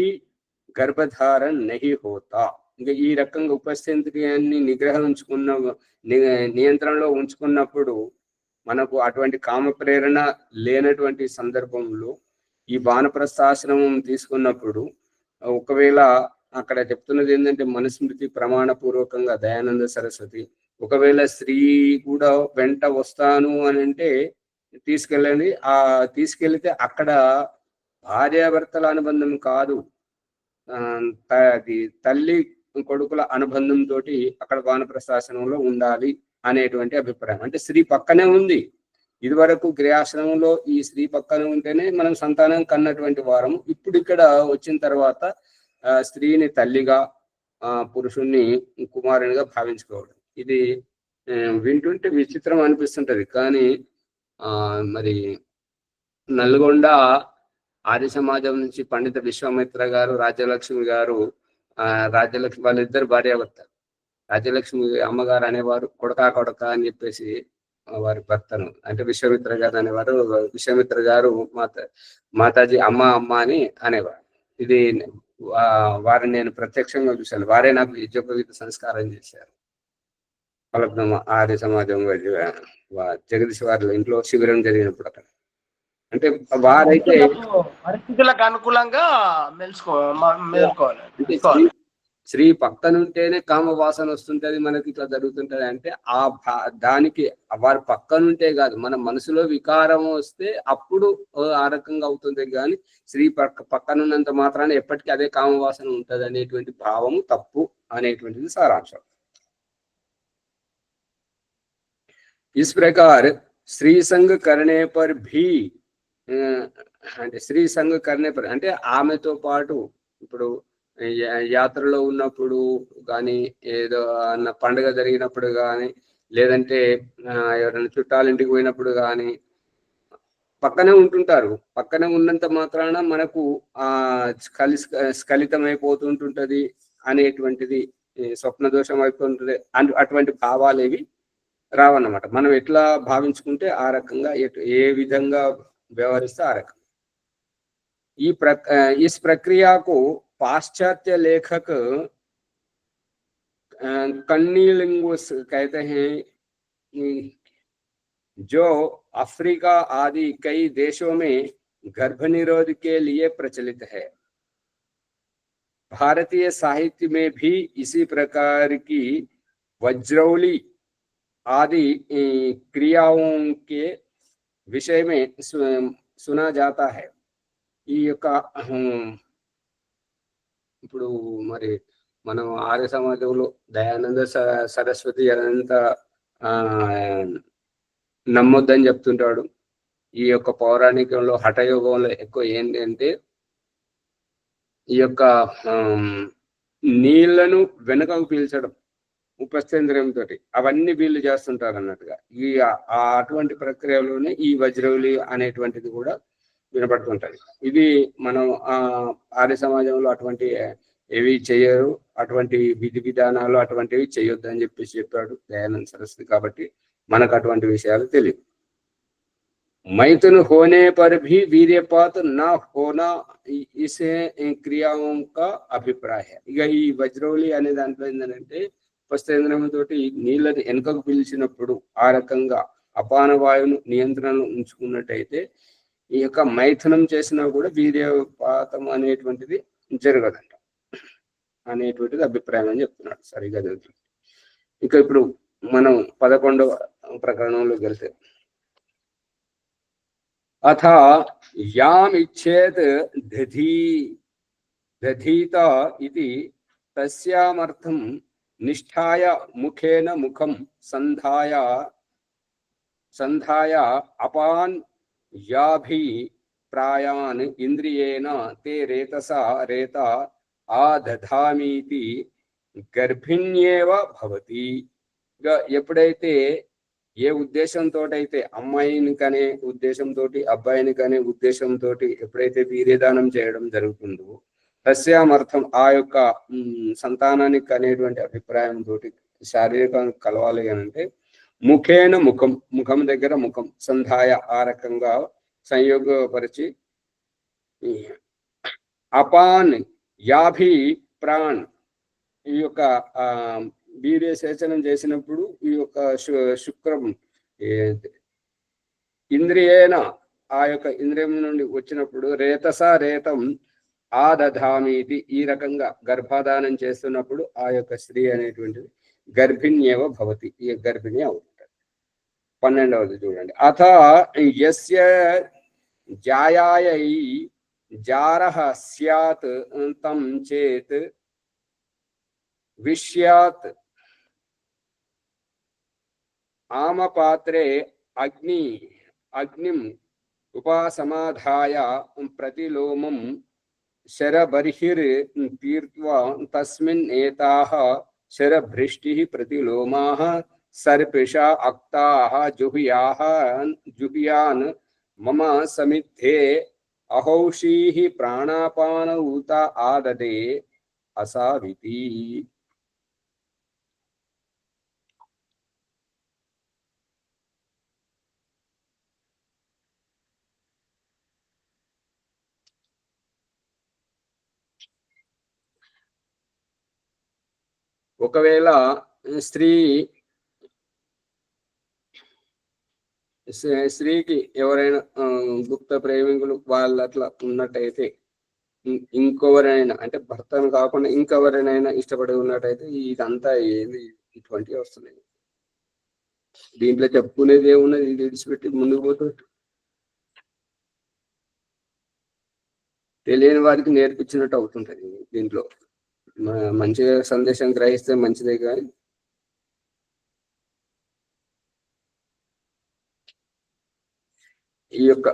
Speaker 1: गर्भधारण नहीं होता. ఇంకా ఈ రకంగా ఉపస్థితిని నియంత్రణలో ఉంచుకున్నప్పుడు మనకు అటువంటి కామ ప్రేరణ లేనటువంటి సందర్భంలో ఈ వానప్రస్థాశ్రమం తీసుకున్నప్పుడు ఒకవేళ అక్కడ చెప్తున్నది ఏంటంటే మనుస్మృతి ప్రమాణపూర్వకంగా దయానంద సరస్వతి ఒకవేళ స్త్రీ కూడా వెంట వస్తాను అని అంటే తీసుకెళ్ళండి. తీసుకెళ్తే అక్కడ భార్యాభర్తల అనుబంధం కాదు, అది తల్లి కొడుకుల అనుబంధంతో అక్కడ వానప్రస్థాశ్రమంలో ఉండాలి అనేటువంటి అభిప్రాయం. అంటే స్త్రీ పక్కనే ఉంది. ఇదివరకు గృహాశ్రమంలో ఈ స్త్రీ పక్కన ఉంటేనే మనం సంతానం కన్నటువంటి వారం. ఇప్పుడు ఇక్కడ వచ్చిన తర్వాత స్త్రీని తల్లిగా పురుషుణ్ణి కుమారునిగా భావించుకోవడం, ఇది వింటుంటే విచిత్రం అనిపిస్తుంటది. కానీ మరి నల్గొండ ఆర్య సమాజం నుంచి పండిత విశ్వామిత్ర గారు, రాజ్యలక్ష్మి గారు, రాజ్యలక్ష్మి వాళ్ళిద్దరు భార్యాభర్త. రాజ్యలక్ష్మి అమ్మగారు అనేవారు కొడక అని చెప్పేసి వారి భర్తను, అంటే విశ్వామిత్ర గారు అనేవారు. విశ్వామిత్ర గారు మాతాజీ అమ్మ అని అనేవారు. ఇది వారిని నేను ప్రత్యక్షంగా చూశాను. వారే నాకు యజ్ఞోపవీత సంస్కారం చేశారు. ఫలక్నమ ఆర్య సమాజం జగదీశ్ వారి ఇంట్లో శిబిరం జరిగినప్పుడు అక్కడ. అంటే వారైతే
Speaker 5: పరిస్థితులకు అనుకూలంగా మెలుసుకోవాలి.
Speaker 1: స్త్రీ పక్కనుంటేనే కామ వాసన వస్తుంటది, మనకి ఇట్లా జరుగుతుంటది. అంటే దానికి వారి పక్కనుంటే కాదు, మన మనసులో వికారం వస్తే అప్పుడు ఆ రకంగా అవుతుంది. కానీ స్త్రీ పక్కనున్నంత మాత్రాన ఎప్పటికీ అదే కామ వాసన ఉంటది అనేటువంటి భావము తప్పు అనేటువంటిది సారాంశం. इस प्रकार स्त्री संग करने पर भी అంటే స్త్రీ సంఘ करने पर అంటే ఆమెతో పాటు ఇప్పుడు యాత్రలో ఉన్నప్పుడు కానీ, ఏదో అన్న పండుగ జరిగినప్పుడు కానీ, లేదంటే ఎవరైనా చుట్టాలింటికి పోయినప్పుడు కానీ పక్కనే ఉంటుంటారు. పక్కనే ఉన్నంత మాత్రాన మనకు స్ఖలితమైపోతుంటుంటది అనేటువంటిది, స్వప్న దోషం అయిపోతుంటుంది. అటువంటి భావాలేవి రావన్నమాట. మనం ఎట్లా భావించుకుంటే ఆ రకంగా, ఏ విధంగా వ్యవహరిస్తే ఆ రకంగా. इस प्रक्रिया को पाश्चात्य लेखक कन्नीलिंगुस कहते हैं, जो अफ्रीका आदि कई देशों में गर्भ निरोध के लिए प्रचलित है। भारतीय साहित्य में भी इसी प्रकार की वज्रौली आदि क्रियाओं के विषय में सुना जाता है. ఈ యొక్క ఇప్పుడు మరి మనం ఆర్య సమాజంలో దయానంద సరస్వతి అనంత నమ్మొద్దని చెప్తుంటాడు. ఈ యొక్క పౌరాణికంలో హఠయోగంలో ఎక్కువ ఏంటంటే ఈ యొక్క నీళ్లను వెనుకకు పీల్చడం ఉపస్థేంద్రియంతో, అవన్నీ వీళ్ళు చేస్తుంటారు అన్నట్టుగా. ఈ అటువంటి ప్రక్రియలోనే ఈ వజ్రౌలి అనేటువంటిది కూడా వినపడుతుంటది. ఇది మనం ఆర్య సమాజంలో అటువంటి ఏవి చేయరు, అటువంటి విధి విధానాలు అటువంటివి చేయొద్దు అని చెప్పేసి చెప్పాడు దయానంద సరస్వతి. కాబట్టి మనకు అటువంటి విషయాలు తెలియదు. मैथुन होने पर भी वीर्यपात न होना इसे क्रियाओं का अभिप्राय है. ఇక ఈ వజ్రౌలి అనే దాంట్లో ఏంటంటే ఉపస్థేంద్రియంతో నీళ్ళని వెనుకకు పీల్చినప్పుడు ఆ రకంగా అపాన వాయువును నియంత్రణలో ఉంచుకున్నట్టయితే ఈ యొక్క మైథునం చేసినా కూడా వీర్యపాతం అనేటువంటిది జరగదంట అనేటువంటిది అభిప్రాయం అని చెప్తున్నాడు. సరిగా జరుగుతుంది. ఇంకా ఇప్పుడు మనం 11వ ప్రకరణంలో వెళ్తే, అథ యామ్ ఇచ్చేత్ దధీత ఇది తస్యామర్థం నిష్ఠాయ ముఖేన ముఖం సంధాయ అపాన్ యాభి ప్రాయాన్ ఇంద్రియేన తే రేతసా రేత ఆదధామీతి గర్భిణ్యేవ భవతి. ఎప్పుడైతే ఏ ఉద్దేశంతో అయితే అమ్మాయిని కనే ఉద్దేశంతో, అబ్బాయిని కనే ఉద్దేశంతో ఎప్పుడైతే వీర్యదానం చేయడం జరుగుతుందో తస్యామర్థం ఆ యొక్క సంతానానికి కనేటువంటి అభిప్రాయంతో శారీరకంగా కలవాలి అని అంటే ముఖేన ముఖం, ముఖం దగ్గర ముఖం సంధాయ ఆ రకంగా సంయోగపరిచి అపాన్ యాభి ప్రాణ్ ఈ యొక్క వీర్య సేచనం చేసినప్పుడు ఈ యొక్క శుక్రం ఇంద్రియేన ఆ యొక్క ఇంద్రియం నుండి వచ్చినప్పుడు రేతం ఆదధామీతి ఈ రకంగా గర్భాధానం చేస్తున్నప్పుడు ఆ యొక్క స్త్రీ అనేటువంటిది గర్భిణ్యేవ భవతి, ఈ గర్భిణి అవుతుంది. 12వది చూడండి. అథ యస్య జాయాయై జారః స్యాత్ తం చేత్ విష్యాత్ ఆమపాత్రే అగ్నిం ఉపాసమాధాయ ప్రతిలోమం శరబర్హిర్ తీర్త్వా తస్మిన్ ఏతాః శరభృష్టిః ప్రతిలోమాః సర్పిషా అక్తాః జుహ్యాన్ మమ సమిద్ధే అహౌషీః ప్రాణాపాన ఊత ఆదదే అసావితి. ఒకవేళ స్త్రీకి ఎవరైనా గుప్త ప్రేమికులు వాళ్ళు అట్లా ఉన్నట్టయితే, ఇంకెవరైనా అంటే భర్తను కాకుండా ఇంకెవరైనా ఇష్టపడి ఉన్నట్టయితే ఇదంతా ఏది ఇటువంటివి వస్తున్నాయి. దీంట్లో చెప్పుకునేది ఏమున్నది, ఇది విడిచిపెట్టి ముందుకు పోతుంది. తెలియని వారికి నేర్పించినట్టు అవుతుంటది. దీంట్లో మంచిగా సందేశం గ్రహిస్తే మంచిదే, కానీ ఈ యొక్క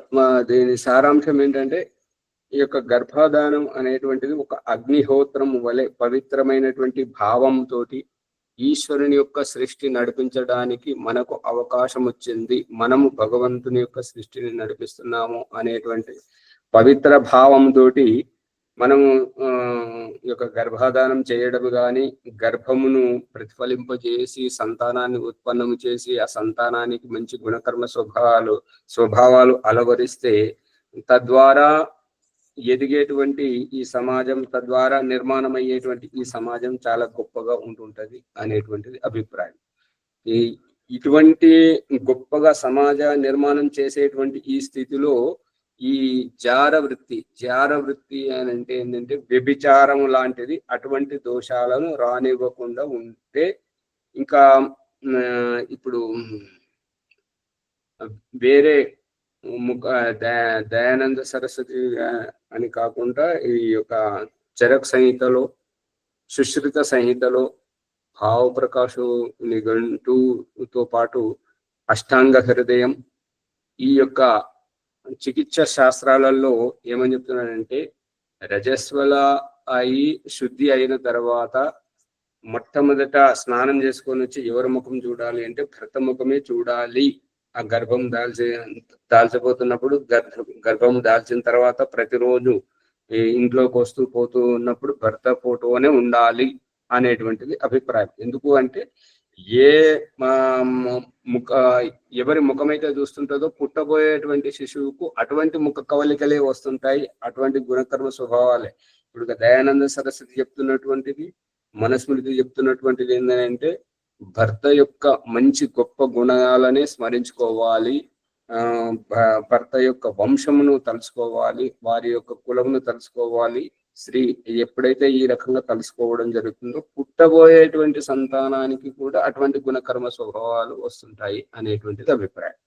Speaker 1: దీని సారాంశం ఏంటంటే, ఈ యొక్క గర్భాధానం అనేటువంటిది ఒక అగ్నిహోత్రం వలె పవిత్రమైనటువంటి భావంతో ఈశ్వరుని యొక్క సృష్టి నడిపించడానికి మనకు అవకాశం వచ్చింది. మనము భగవంతుని యొక్క సృష్టిని నడిపిస్తున్నాము అనేటువంటి పవిత్ర భావంతో మనము ఈ యొక్క గర్భాధానం చేయడం కానీ, గర్భమును ప్రతిఫలింపజేసి సంతానాన్ని ఉత్పన్నము చేసి ఆ సంతానానికి మంచి గుణకర్మ స్వభావాలు అలవరిస్తే తద్వారా ఎదిగేటువంటి ఈ సమాజం, తద్వారా నిర్మాణం అయ్యేటువంటి ఈ సమాజం చాలా గొప్పగా ఉంటుంటది అనేటువంటిది అభిప్రాయం. ఇటువంటి గొప్పగా సమాజ నిర్మాణం చేసేటువంటి ఈ స్థితిలో ఈ జార వృత్తి అని అంటే ఏంటంటే వ్యభిచారం లాంటిది, అటువంటి దోషాలను రానివ్వకుండా ఉంటే, ఇంకా ఇప్పుడు వేరే దయానంద సరస్వతి అని కాకుండా ఈ యొక్క చరక్ సంహితలో, సుశ్రుత సంహితలో, భావప్రకాశు నిఘంటుతో పాటు అష్టాంగ హృదయం, ఈ యొక్క చికిత్స శాస్త్రాలలో ఏమని చెప్తున్నానంటే, రజస్వల అయి శుద్ధి అయిన తర్వాత మొట్టమొదట స్నానం చేసుకొని వచ్చి ఎవరి ముఖం చూడాలి అంటే భర్త ముఖమే చూడాలి. ఆ గర్భం దాల్చబోతున్నప్పుడు, గర్భం దాల్చిన తర్వాత ప్రతిరోజు ఇంట్లోకి వస్తూ పోతూ ఉన్నప్పుడు భర్త ఫోటోనే ఉండాలి అనేటువంటిది అభిప్రాయం. ఎందుకు అంటే ఎవరి ముఖమైతే చూస్తుంటుందో పుట్టబోయేటువంటి శిశువుకు అటువంటి ముఖ కవలికలే వస్తుంటాయి, అటువంటి గుణకర్మ స్వభావాలే. ఇప్పుడు దయానంద సరస్వతి చెప్తున్నటువంటిది, మనుస్మృతి చెప్తున్నటువంటిది ఏంటంటే, భర్త యొక్క మంచి గొప్ప గుణాలనే స్మరించుకోవాలి, భర్త యొక్క వంశమును తలుసుకోవాలి, వారి యొక్క కులమును తలుసుకోవాలి. స్త్రీ ఎప్పుడైతే ఈ రకంగా కలుసుకోవడం జరుగుతుందో పుట్టబోయేటువంటి సంతానానికి కూడా అటువంటి గుణకర్మ స్వభావాలు వస్తుంటాయి అనేటువంటిది అభిప్రాయం.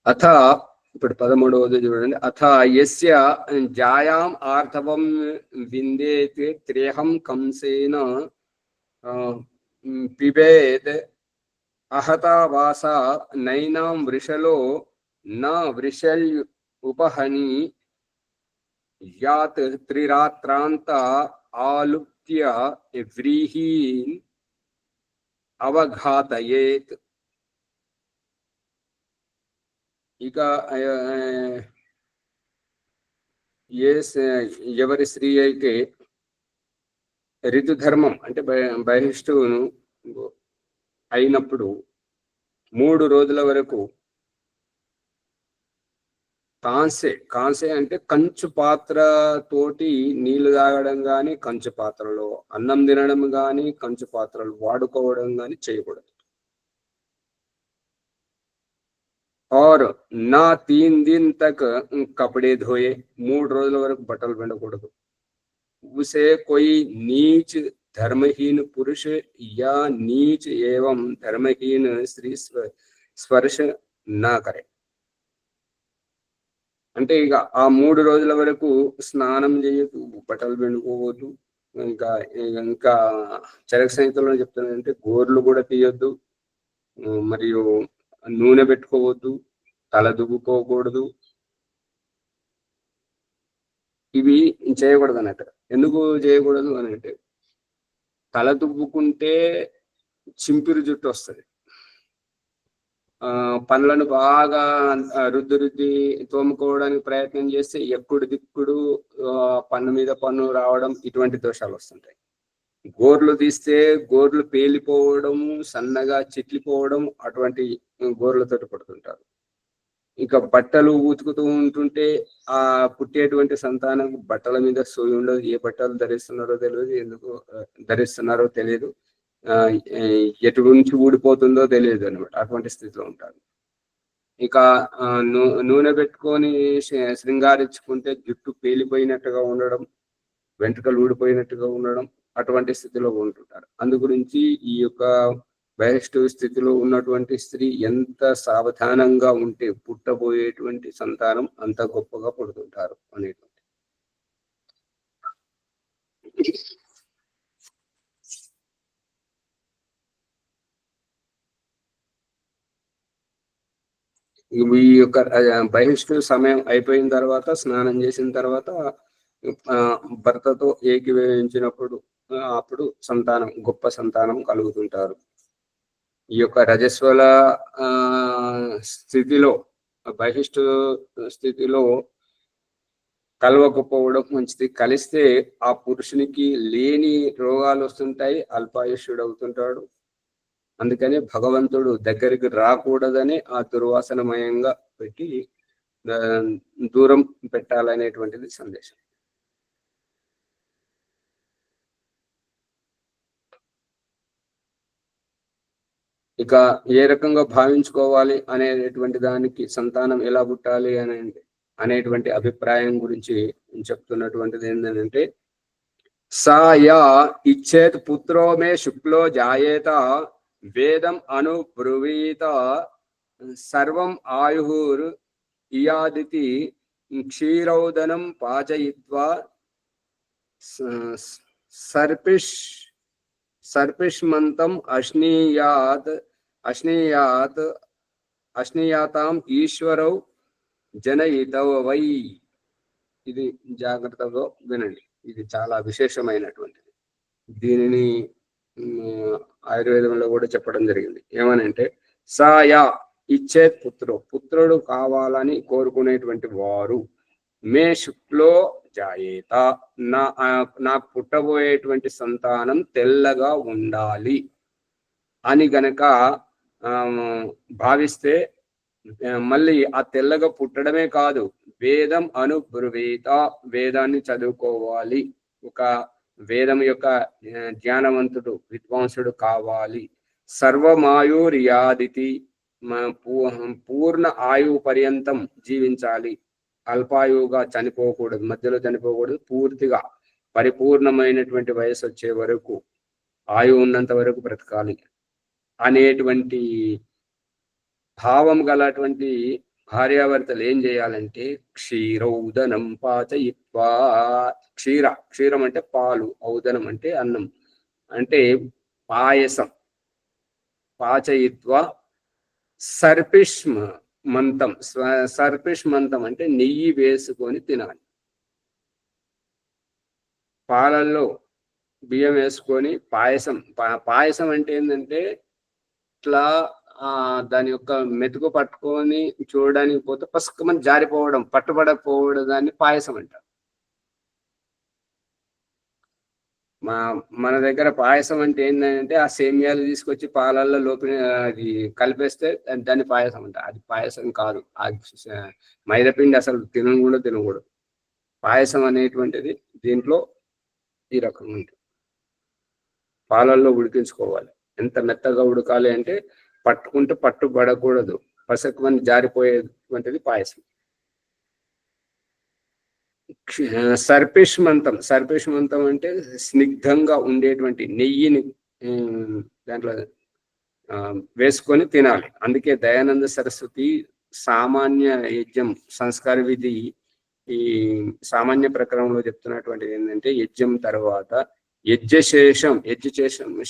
Speaker 1: అథ ఇప్పుడు 13వది చూడండి. అథ యస్య జాయాం ఆర్ధవం విందేత్ త్రేహం కంసేన పిబేద్ అహతావాస నైనాం వృషలో న వృషల్ ఉపహని యాత్ త్రిరాత్రాంత ఆలుప్త్య వ్రీహీన్ అవఘాతయేత్. ఇక ఎవరి స్త్రీ అయితే ఋతుధర్మం అంటే బహిష్టువును అయినప్పుడు 3 రోజుల వరకు కాంసే అంటే కంచు పాత్ర తోటి నీళ్లు తాగడం కానీ, కంచు పాత్రలో అన్నం తినడం కానీ, కంచు పాత్రలు వాడుకోవడం కానీ చేయకూడదు. और ना 3 दिन तक कपड़े धोए, 3 రోజుల వరకు బట్టలు పిండకూడదు. उसे कोई नीच धर्महीन पुरुष या नीच एवं धर्महीन स्त्री स्पर्श ना करे. అంటే ఇక ఆ 3 రోజుల వరకు స్నానం చేయొద్దు, బట్టలు పిండుకోవద్దు. ఇంకా చరక సంహితలో చెప్తున్నానంటే గోర్లు కూడా తీయొద్దు, మరియు నూనె పెట్టుకోవద్దు, తల దువ్వుకోకూడదు. ఇవి చేయకూడదు అన్నట్టు. ఎందుకు చేయకూడదు అని అంటే, తల దువ్వుకుంటే చింపిరి జుట్టు వస్తుంది. పనులను బాగా రుద్ది తోముకోవడానికి ప్రయత్నం చేస్తే ఎక్కుడు దిక్కుడు, పన్ను మీద పన్ను రావడం, ఇటువంటి దోషాలు వస్తుంటాయి. గోర్లు తీస్తే గోర్లు పేలిపోవడం, సన్నగా చిట్లిపోవడం, అటువంటి గోర్లతో పడుతుంటారు. ఇంకా బట్టలు ఉతుకుతూ ఉంటుంటే ఆ పుట్టేటువంటి సంతానం బట్టల మీద సోయి ఉండదు. ఏ బట్టలు ధరిస్తున్నారో తెలియదు, ఎందుకు ధరిస్తున్నారో తెలియదు, ఎటు నుంచి ఊడిపోతుందో తెలియదు అనమాట. అటువంటి స్థితిలో ఉంటారు. ఇక నూనె పెట్టుకొని శృంగారించుకుంటే జుట్టు పేలిపోయినట్టుగా ఉండడం, వెంట్రుకలు ఊడిపోయినట్టుగా ఉండడం, అటువంటి స్థితిలో ఉంటుంటారు. అందు గురించి ఈ యొక్క బహిష్టు స్థితిలో ఉన్నటువంటి స్త్రీ ఎంత సావధానంగా ఉంటే పుట్టబోయేటువంటి సంతానం అంత గొప్పగా పుడుతుంటారు అనేటువంటి. ఈ యొక్క బహిష్టు సమయం అయిపోయిన తర్వాత, స్నానం చేసిన తర్వాత భర్తతో ఏకీభవించినప్పుడు అప్పుడు గొప్ప సంతానం కలుగుతుంటారు. ఈ యొక్క రజస్వల స్థితిలో, బహిష్టు స్థితిలో కలవకపోవడం మంచిది. కలిస్తే ఆ పురుషునికి లేని రోగాలు వస్తుంటాయి, అల్పాయుష్యుడు అవుతుంటాడు. అందుకని భగవంతుడు దగ్గరికి రాకూడదని ఆ దుర్వాసనమయంగా పెట్టి దూరం పెట్టాలనేటువంటిది సందేశం. ఇక ఏ రకంగా భావించుకోవాలి అనేటువంటి దానికి, సంతానం ఎలా పుట్టాలి అనేటువంటి అభిప్రాయం గురించి చెప్తున్నటువంటిది ఏంటంటే, సాయా ఇచ్చేత్ పుత్రో మే శుక్లో జాయేత వేదం అనుబ్రువీత సర్వం ఆయుర్ ఇయాదితి క్షీరౌదనం పాచయిత్వా సర్పిష్మంతం అశ్నీయాతాం ఈశ్వరౌ జనయితౌ వై. ఇది జాగ్రత్తగా వినండి, ఇది చాలా విశేషమైనటువంటిది. దీనిని ఆయుర్వేదంలో కూడా చెప్పడం జరిగింది. ఏమనంటే, సాయా ఇచ్చేత్ పుత్రుడు కావాలని కోరుకునేటువంటి వారు, మే శుక్లో జాయేత, నాకు పుట్టబోయేటువంటి సంతానం తెల్లగా ఉండాలి అని గనక భావిస్తే, మళ్ళీ ఆ తెల్లగా పుట్టడమే కాదు, వేదం అనుబ్రువీత, వేదాన్ని చదువుకోవాలి, ఒక వేదం యొక్క జ్ఞానవంతుడు, విద్వాంసుడు కావాలి. సర్వమాయుర్యాదితి, పూర్ణ ఆయువు పర్యంతం జీవించాలి. అల్పాయువుగా చనిపోకూడదు, మధ్యలో చనిపోకూడదు, పూర్తిగా పరిపూర్ణమైనటువంటి వయసు వచ్చే వరకు, ఆయువు ఉన్నంత వరకు బ్రతకాలి అనేటువంటి భావం గలటువంటి భార్యాభర్తలు ఏం చేయాలంటే, క్షీరౌదనం పాచయిత్వా. క్షీరం అంటే పాలు, ఔదనం అంటే అన్నం, అంటే పాయసం. పాచయిత్వా సర్పిష్మంతం అంటే నెయ్యి వేసుకొని తినాలి. పాలల్లో బియ్యం వేసుకొని పాయసం అంటే ఏంటంటే, ఇట్లా దాని యొక్క మెతుకు పట్టుకొని చూడడానికి పోతే పసుకమని జారిపోవడం, పట్టుబడకపోవడం, దాన్ని పాయసం అంటారు. మన దగ్గర పాయసం అంటే ఏంటంటే ఆ సేమియాలు తీసుకొచ్చి పాలల్లో లోపల అది కలిపేస్తే దాన్ని పాయసం అంట. అది పాయసం కాదు. మైదాపిండి అసలు తినకూడదు. పాయసం అనేటువంటిది దీంట్లో ఈ రకంగా ఉంటుంది. పాలల్లో ఉడికించుకోవాలి. ఎంత మెత్తగా ఉడకాలి అంటే పట్టుకుంటే పట్టుబడకూడదు, పసకుమని జారిపోయేటువంటిది పాయసం. సర్పేష్మంతం అంటే స్నిగ్ధంగా ఉండేటువంటి నెయ్యిని దాంట్లో వేసుకొని తినాలి. అందుకే దయానంద సరస్వతి సామాన్య యజ్ఞం సంస్కార విధి ఈ సామాన్య ప్రకరణంలో చెప్తున్నటువంటిది ఏంటంటే యజ్ఞం తర్వాత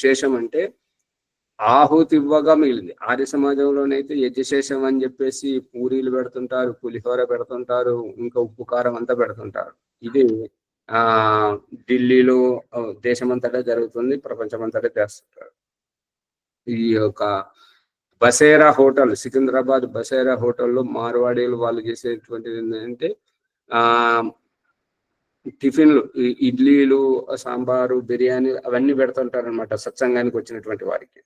Speaker 1: శేషం అంటే ఆహుతి ఇవ్వగా మిగిలింది. ఆర్య సమాజంలోనైతే యజ్ఞశేషం అని చెప్పేసి పూరీలు పెడుతుంటారు, పులిహోర పెడుతుంటారు, ఇంకా ఉప్పు కారం అంతా పెడుతుంటారు. ఇది ఢిల్లీలో దేశమంతటా జరుగుతుంది, ప్రపంచమంతటా చేస్తుంటారు. ఈ యొక్క బసేరా హోటల్, సికింద్రాబాద్ బసేరా హోటల్లో మార్వాడీలు వాళ్ళు చేసేటువంటిది ఏంటంటే టిఫిన్లు, ఇడ్లీలు, సాంబారు, బిర్యానీ అవన్నీ పెడుతుంటారు అనమాట సత్సంగానికి వచ్చినటువంటి వారికి.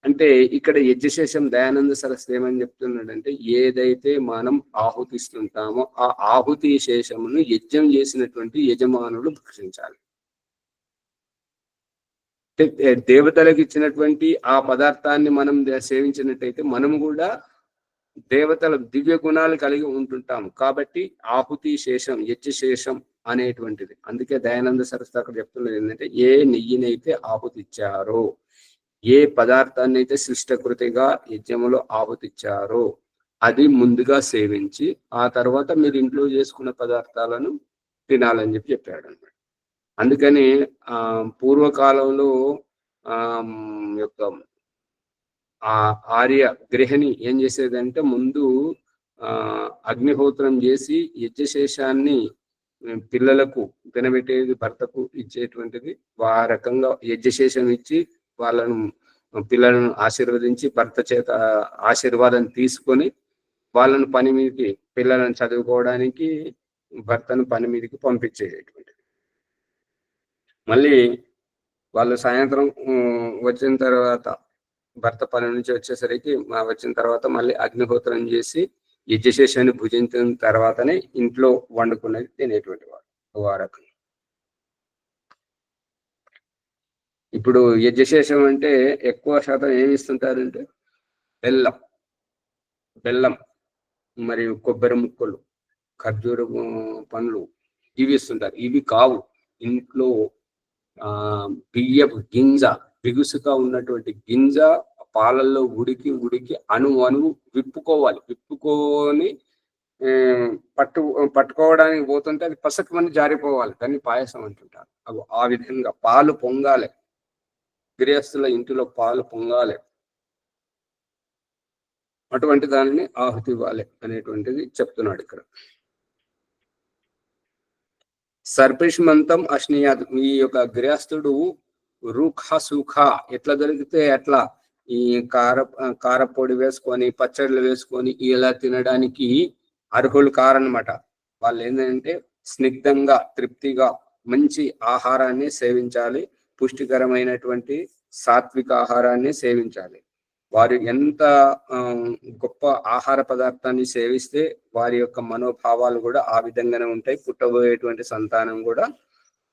Speaker 1: అంటే ఇక్కడ యజ్ఞశేషం దయానంద సరస్వతి ఏమని చెప్తున్నాడంటే ఏదైతే మనం ఆహుతిస్తుంటామో ఆ ఆహుతి శేషమును యజ్ఞం చేసినటువంటి యజమానులు భక్షించాలి. దేవతలకు ఇచ్చినటువంటి ఆ పదార్థాన్ని మనం సేవించినట్టయితే మనము కూడా దేవతల దివ్య గుణాలు కలిగి ఉంటుంటాము. కాబట్టి ఆహుతి శేషం యజ్ఞశేషం అనేటువంటిది. అందుకే దయానంద సరస్వతి అక్కడ చెప్తున్నది ఏంటంటే ఏ నెయ్యినైతే ఆహుతి ఇచ్చారో, ఏ పదార్థాన్ని అయితే శిష్టకృతిగా యజ్ఞములో ఆహుతిచ్చారో అది ముందుగా సేవించి ఆ తర్వాత మీరు ఇంట్లో చేసుకున్న పదార్థాలను తినాలని చెప్పాడు అన్నమాట. అందుకని పూర్వకాలంలో యొక్క ఆర్య గృహిణి ఏం చేసేదంటే ముందు అగ్నిహోత్రం చేసి యజ్ఞశేషాన్ని పిల్లలకు తినబెట్టేది, భర్తకు ఇచ్చేటువంటిది. ఆ రకంగా యజ్ఞశేషం ఇచ్చి వాళ్ళను పిల్లలను ఆశీర్వదించి భర్త చేత ఆశీర్వాదం తీసుకొని వాళ్ళను పని మీదకి, పిల్లలను చదువుకోవడానికి భర్తను పని మీదకి పంపించేటువంటిది. మళ్ళీ వాళ్ళు సాయంత్రం వచ్చిన తర్వాత భర్త పని నుంచి వచ్చేసరికి వచ్చిన తర్వాత మళ్ళీ అగ్నిహోత్రం చేసి యజ్ఞశేషాన్ని భుజించిన తర్వాతనే ఇంట్లో వండుకున్నది తినేటువంటి వారు. ఇప్పుడు యజ్ఞశేషం అంటే ఎక్కువ శాతం ఏమి ఇస్తుంటారంటే బెల్లం మరియు కొబ్బరి ముక్కలు, ఖర్జూర పండ్లు ఇవి ఇస్తుంటారు. ఇవి కావు. ఇంట్లో బియ్యపు గింజ, బిగుసుగా ఉన్నటువంటి గింజ పాలల్లో ఉడికి అణువు విప్పుకొని పట్టుకోవడానికి పోతుంటే అది పసకమని జారిపోవాలి. దాన్ని పాయసం అంటుంటారు. అవి ఆ విధంగా పాలు పొంగాలి, గృహస్థుల ఇంటిలో పాలు పొంగాలి, అటువంటి దానిని ఆహుతి ఇవ్వాలి అనేటువంటిది చెప్తున్నాడు ఇక్కడ. సర్పిష్మంతం అశ్నియాద్, ఈ యొక్క గృహస్థుడు రూఖ సుఖ ఎట్లా దొరికితే అట్లా ఈ కారపొడి వేసుకొని పచ్చళ్ళు వేసుకొని ఇలా తినడానికి అర్హులు కారనమాట. వాళ్ళు ఏంటంటే స్నిగ్ధంగా తృప్తిగా మంచి ఆహారాన్ని సేవించాలి, పుష్టికరమైనటువంటి సాత్విక ఆహారాన్ని సేవించాలి. వారు ఎంత గొప్ప ఆహార పదార్థాన్ని సేవిస్తే వారి యొక్క మనోభావాలు కూడా ఆ విధంగానే ఉంటాయి. పుట్టబోయేటువంటి సంతానం కూడా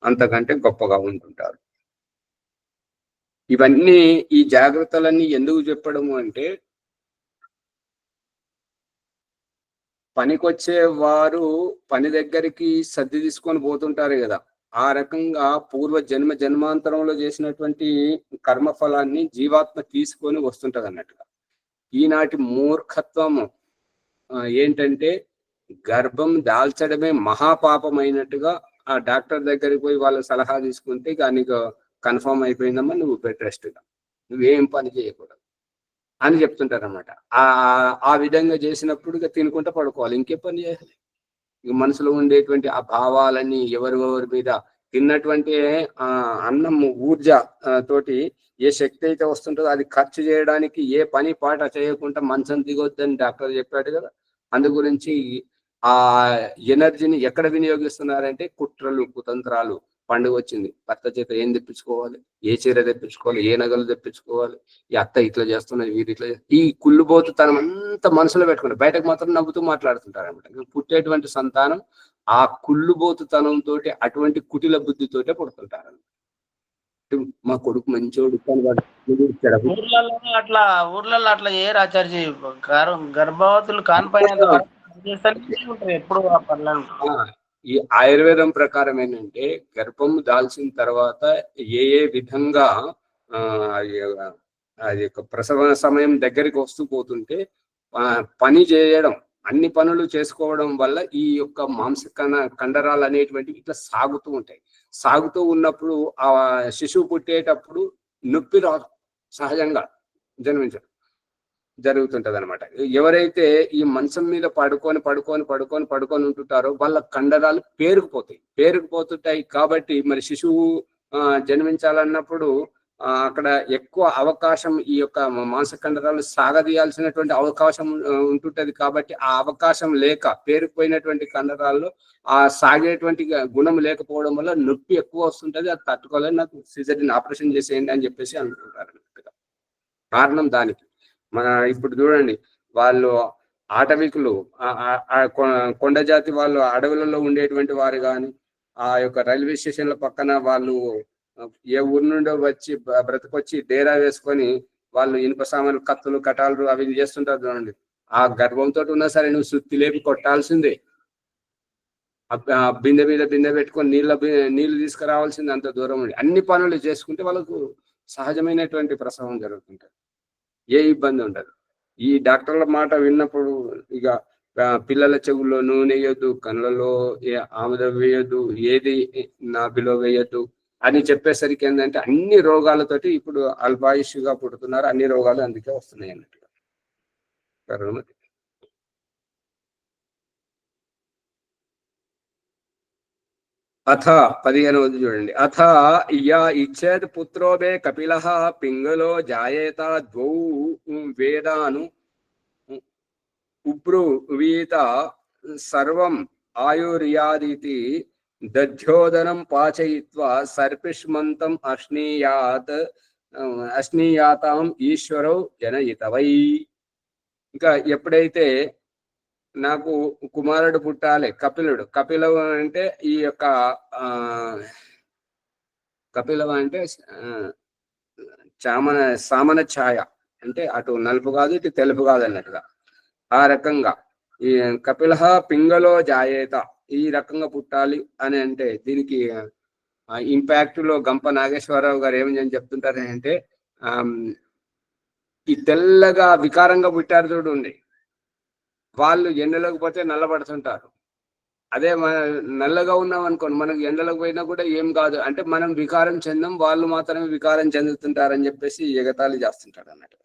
Speaker 1: అంతకంటే గొప్పగా ఉంటుంటారు. ఇవన్నీ ఈ జాగ్రత్తలన్నీ ఎందుకు చెప్పడము అంటే పనికొచ్చే వారు పని దగ్గరికి సర్ది తీసుకొని పోతుంటారు కదా, ఆ రకంగా పూర్వ జన్మాంతరంలో చేసినటువంటి కర్మఫలాన్ని జీవాత్మ తీసుకొని వస్తుంటది అన్నట్టుగా. ఈనాటి మూర్ఖత్వం ఏంటంటే గర్భం దాల్చడమే మహాపాపమైనట్టుగా ఆ డాక్టర్ దగ్గరికి పోయి వాళ్ళ సలహా తీసుకుంటే ఇక నీకు కన్ఫర్మ్ అయిపోయిందమ్మా, నువ్వు బెడ్ రెస్ట్గా, నువ్వేం పని చేయకూడదు అని చెప్తుంటారు అన్నమాట. ఆ విధంగా చేసినప్పుడు ఇక తినుకుంటా పడుకోవాలి, ఇంకే పని చేయాలి. ఇక మనసులో ఉండేటువంటి ఆ భావాలన్నీ ఎవరి మీద తిన్నటువంటి అన్నం ఊర్జ తోటి ఏ శక్తి అయితే వస్తుంటుందో అది ఖర్చు చేయడానికి ఏ పని పాట చేయకుండా మంచం దిగొద్దని డాక్టర్ చెప్పాడు కదా. అందు గురించి ఆ ఎనర్జీని ఎక్కడ వినియోగిస్తున్నారంటే కుట్రలు, కుతంత్రాలు, పండుగ వచ్చింది, భర్త చేత ఏం తెప్పించుకోవాలి, ఏ చీర తెప్పించుకోవాలి, ఏ నగలు తెప్పించుకోవాలి, ఈ అత్త ఇట్లా చేస్తున్నది, వీరు ఇట్లా ఈ కుళ్ళుబోతుతనం అంతా మనసులో పెట్టుకుంటారు, బయటకు మాత్రం నవ్వుతూ మాట్లాడుతుంటారు అనమాట. పుట్టేటువంటి సంతానం ఆ కుళ్ళుబోతుతనంతో అటువంటి కుటిల బుద్ధితోటే పుడుతుంటారు. మా కొడుకు మంచోడు కానీ వాడు
Speaker 5: ఊర్లలో అట్లా చేయరు ఆచార్య. గర్భవతులు కానిపోయినంత వరకు ఉంటారు ఎప్పుడు ఆ పనులను.
Speaker 1: ఈ ఆయుర్వేదం ప్రకారం ఏంటంటే గర్భం దాల్చిన తర్వాత ఏ విధంగా అది యొక్క ప్రసవ సమయం దగ్గరికి వస్తూ పోతుంటే పని చేయడం, అన్ని పనులు చేసుకోవడం వల్ల ఈ యొక్క మాంస కండరాలు అనేటువంటివి ఇట్లా సాగుతూ ఉంటాయి. సాగుతూ ఉన్నప్పుడు ఆ శిశువు పుట్టేటప్పుడు నొప్పి రాదు, సహజంగా జన్మించడం జరుగుతుంటది అనమాట. ఎవరైతే ఈ మంచం మీద పడుకొని ఉంటుంటారో వాళ్ళ కండరాలు పేరుకుపోతుంటాయి. కాబట్టి మరి శిశువు జన్మించాలన్నప్పుడు అక్కడ ఎక్కువ అవకాశం ఈ యొక్క మాంస కండరాలు సాగదీయాల్సినటువంటి అవకాశం ఉంటుంటది. కాబట్టి ఆ అవకాశం లేక పేరుకుపోయినటువంటి కండరాల్లో ఆ సాగేటువంటి గుణం లేకపోవడం వల్ల నొప్పి ఎక్కువ వస్తుంటది. అది తట్టుకోలేని నాకు సిజరీన్ ఆపరేషన్ చేసేయండి అని చెప్పేసి అనుకుంటారు. కారణం దానికి మన ఇప్పుడు చూడండి, వాళ్ళు ఆటవికులు, కొండ జాతి వాళ్ళు అడవులలో ఉండేటువంటి వారు కానీ, ఆ యొక్క రైల్వే స్టేషన్ల పక్కన వాళ్ళు ఏ ఊరి నుండో వచ్చి బ్రతకొచ్చి డేరా వేసుకొని వాళ్ళు ఇనుప సామాన్లు, కత్తులు, కటాలు అవి చేస్తుంటారు చూడండి. ఆ గర్భంతో ఉన్నా సరే నువ్వు సుత్తి లేపి కొట్టాల్సిందే, బిందె మీద బిందె పెట్టుకొని నీళ్లు తీసుకురావాల్సిందే. అంత దూరం ఉండి అన్ని పనులు చేసుకుంటే వాళ్ళకు సహజమైనటువంటి ప్రసవం జరుగుతుంటది, ఏ ఇబ్బంది ఉండదు. ఈ డాక్టర్ల మాట విన్నప్పుడు ఇక పిల్లల చెవుల్లో నూనె వేయొద్దు, కళ్ళలో ఆముదం వేయొద్దు, ఏది నాభిలో వేయొద్దు అని చెప్పేసరికి ఏంటంటే అన్ని రోగాలతోటి ఇప్పుడు అల్పాయుష్గా పుడుతున్నారు, అన్ని రోగాలు అందుకే వస్తున్నాయి అన్నట్టుగా. అథ 15వది చూడండి. అథ యా ఇచ్చేత్ పుత్రోబే కపిలః పింగళో జాయేత ద్వౌ వేదాను ఉబ్రువీత సర్వం ఆయుర్యాదితి దధ్యోదనం పాచయిత్వా సర్పిష్మంతం అశ్నీయాతాం ఈశ్వరో జనయితవై. ఇంకా ఎప్పుడైతే నాకు కుమారుడు పుట్టాలి, కపిలవ అంటే ఈ యొక్క కపిలవ అంటే సామన ఛాయ, అంటే అటు నలుపు కాదు ఇటు తెలుపు కాదు అన్నట్టుగా. ఆ రకంగా ఈ కపిలః పింగళో జాయేత, ఈ రకంగా పుట్టాలి అని అంటే దీనికి ఇంపాక్ట్ లో గంప నాగేశ్వరరావు గారు ఏమని చెప్తుంటారు అంటే, ఈ తెల్లగా వికారంగా పుట్టారు చూడండి, వాళ్ళు ఎండలోకి పోతే నల్లబడుతుంటారు. అదే నల్లగా ఉన్నాం అనుకోండి, మనకు ఎండలోకి పోయినా కూడా ఏం కాదు, అంటే మనం వికారం చెందాం, వాళ్ళు మాత్రమే వికారం చెందుతుంటారని చెప్పేసి ఎగతాళి చేస్తుంటాడు అన్నట్టుగా.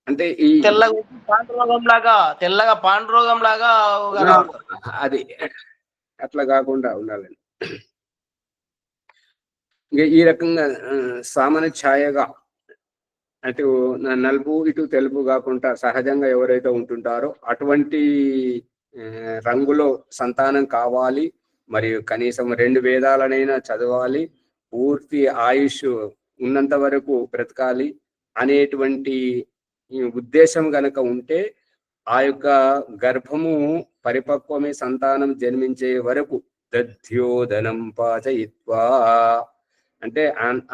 Speaker 1: అంటే ఈ
Speaker 5: తెల్లగా పాండురోగం లాగా
Speaker 1: అది అట్లా కాకుండా ఉండాలని ఈ రకంగా సామాన్య ఛాయగా, అటు నలుపు ఇటు తెలుపు కాకుండా సహజంగా ఎవరైతే ఉంటుంటారో అటువంటి రంగులో సంతానం కావాలి, మరియు కనీసం 2 వేదాలనైనా చదవాలి, పూర్తి ఆయుష్ ఉన్నంత వరకు బ్రతకాలి అనేటువంటి ఉద్దేశం గనక ఉంటే ఆ యొక్క గర్భము పరిపక్వమే సంతానం జన్మించే వరకు దధ్యోదనం పాచయిత్వా, అంటే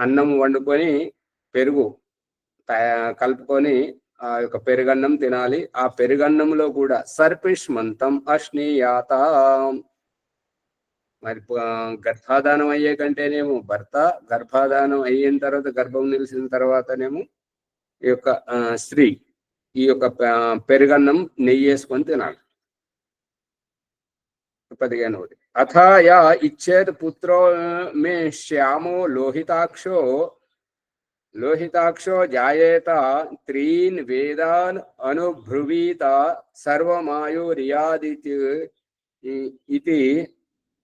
Speaker 1: అన్నం వండుకొని పెరుగు కలుపుకొని ఆ యొక్క పెరుగన్నం తినాలి. ఆ పెరుగన్నంలో కూడా సర్పిష్మంతం అశ్నీయాతాం, మరి గర్భాధానం అయ్యే కంటేనేమో భర్త, గర్భాధానం అయిన తర్వాత గర్భం నిలిచిన తర్వాతనేమో ఈ యొక్క స్త్రీ ఈ యొక్క పెరుగన్నం నెయ్యి వేసుకొని తినాలి. 15వది అథాయా ఇచ్చేత్ పుత్రో మే శ్యామో లోహితాక్షో జాయేత 3 వేదాన్ అనుభ్రువీత సర్వమాయుర్యాదితి ఇది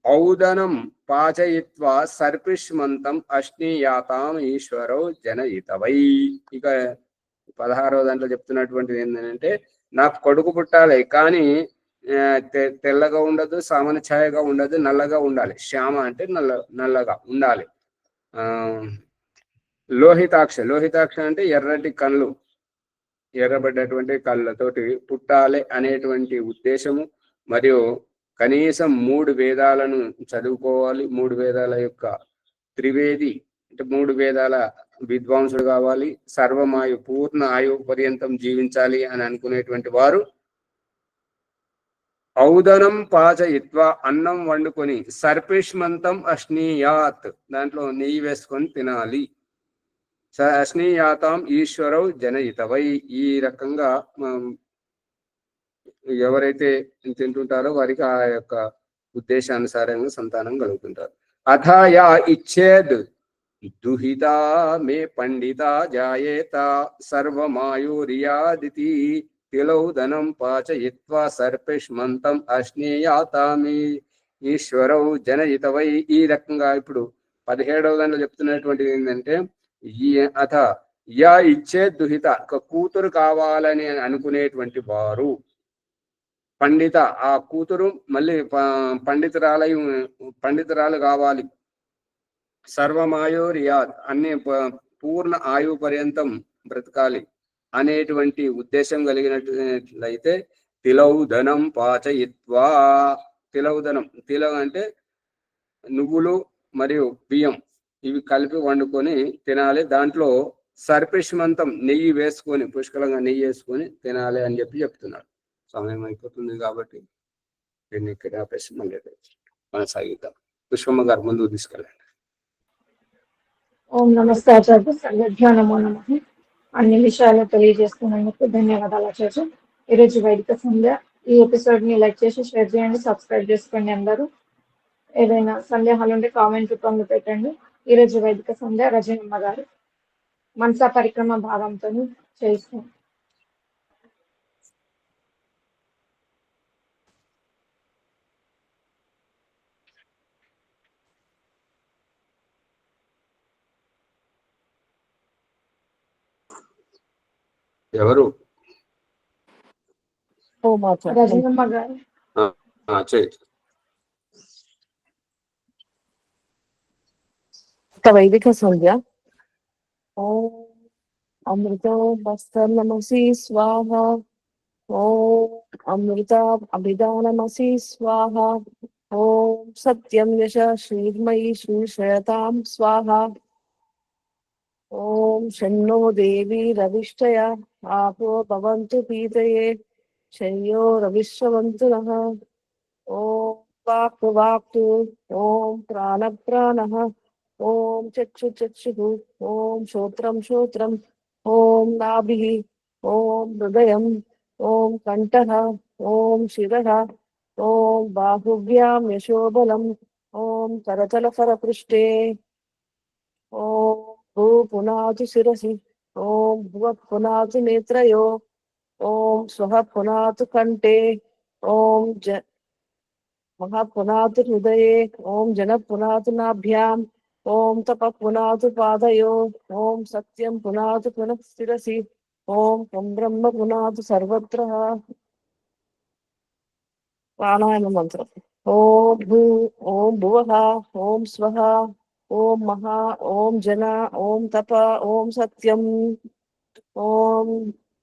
Speaker 1: ఔదనం పాచయిత్వా సర్పిష్మంతం అశ్నీయాతాం ఈశ్వరో జనయితవై. ఇక 16వ దాంట్లో చెప్తున్నటువంటిది ఏంటంటే, నాకు కొడుకు పుట్టాలి కానీ తెల్లగా ఉండదు, సామాన్య ఛాయగా ఉండదు, నల్లగా ఉండాలి. శ్యామ అంటే నల్లగా ఉండాలి. లోహితాక్ష అంటే ఎర్రటి కళ్ళు, ఎర్రబడ్డటువంటి కళ్ళతోటి పుట్టాలి అనేటువంటి ఉద్దేశము. మరియు కనీసం 3 వేదాలను చదువుకోవాలి. 3 వేదాల యొక్క త్రివేది అంటే 3 వేదాల విద్వాంసుడు కావాలి. సర్వమాయు పూర్ణ ఆయు పర్యంతం జీవించాలి అని అనుకునేటువంటి వారు ఔదనం పాచయిత్వ అన్నం వండుకొని సర్పిష్మంతం అశ్నీయాత్ దాంట్లో నెయ్యి వేసుకొని తినాలి. అశ్నీయాతాం ఈశ్వరౌ జనయితవై. ఈ రకంగా ఎవరైతే తింటుంటారో వారికి ఆ యొక్క ఉద్దేశానుసారంగా సంతానం కలుగుతుంటారు. అథాయా ఇచ్చేద్ దుహితా మే పండిత జాయేత సర్వమాయుర్యాదితి తిలౌదనం పాచయిత్వా సర్పిష్మంతం అశ్నీయాతామి ఈశ్వరౌ జనయితవై. ఈ రకంగా ఇప్పుడు 17వ దాంట్లో చెప్తున్నటువంటిది ఏంటంటే, అథ యా ఇచ్చే దుహిత, ఒక కూతురు కావాలని అనుకునేటువంటి వారు, పండిత ఆ కూతురు మళ్ళీ పండితురాలు కావాలి. సర్వమాయోర్యాద్ అన్ని పూర్ణ ఆయు పర్యంతం బ్రతకాలి అనేటువంటి ఉద్దేశం కలిగినట్లయితే తిలౌదనం పాచయిత్వా. తిలౌదనం, తిలవ అంటే నువ్వులు మరియు బియ్యం, ఇవి కలిపి వండుకొని తినాలి. దాంట్లో సర్పిష్మంతం నెయ్యి వేసుకొని, పుష్కలంగా నెయ్యి వేసుకొని తినాలి అని చెప్తున్నారు. సమయం అయిపోతుంది కాబట్టి దీన్ని ఇక్కడ ఆపేసి మళ్ళీ కొనసాగిద్దాం. పుష్పమ్మ గారు ముందుకు తీసుకెళ్ళండి.
Speaker 6: ఓం నమస్తే ఆచార్య. సర్వజ్ఞానమో నమః. అన్ని విషయాలు తెలియజేస్తున్నందుకు ధన్యవాదాలు ఆచార్య. ఈరోజు వైదిక సంధ్య ఈ ఎపిసోడ్ ని లైక్ చేసి షేర్ చేయండి, సబ్స్క్రైబ్ చేసుకోండి. అందరూ ఏదైనా సందేహాలు ఉంటే కామెంట్ రూపంలో పెట్టండి. ఈరోజు వైదిక సంధ్య రజనమ్మ గారు మనసా పరిక్రమ భావంతో చేయిస్తాం.
Speaker 1: ఎవరు?
Speaker 6: రజనమ్మ గారు
Speaker 7: వైదిక సంధ్య. ఓం అమృతో బస్తర్నమసి స్వాహ. ఓం అమృత అభిదానమసి స్వాహ. ఓం సత్యం యశ శ్రీర్మయి శ్రీశ్రయతాం స్వాహ. ఓం షణ్ణో దేవి రవిష్టయ ఆపో భవంతు పీతయే శయ్యో రవిశ్రవంతు నః. ఓం వాక్కు వాక్కు. ఓం ప్రాణ ప్రాణః. ఓం చక్షు చక్షుః. ఓం శ్రోత్రం శ్రోత్రం. ఓం నాభిః. ఓం హృదయం. ఓం కంఠః. ఓం శిరః. ఓం బాహువ్యాం యశోబలం. ఓం కరతల ఫరపృష్ఠే. ఓం భూ పునాతు శిరసి. ఓం భువ పునాతు నేత్రయో. ఓం స్వః పునాతు కంఠే. ఓం మహా పునాతు హృదయే. ఓం జన పునాతు నాభ్యాం. ఓం తప పునాతు పాదయో. ఓం సత్యం పునాతు పునః శిరసి. ఓం బ్రహ్మ పునాతు సర్వత్ర. ప్రాణాయామ మంత్రం. ఓం భూ. ఓం భువః. ఓం స్వః. ఓం మహా. ఓం జన. ఓం తప. ఓం సత్యం. ఓం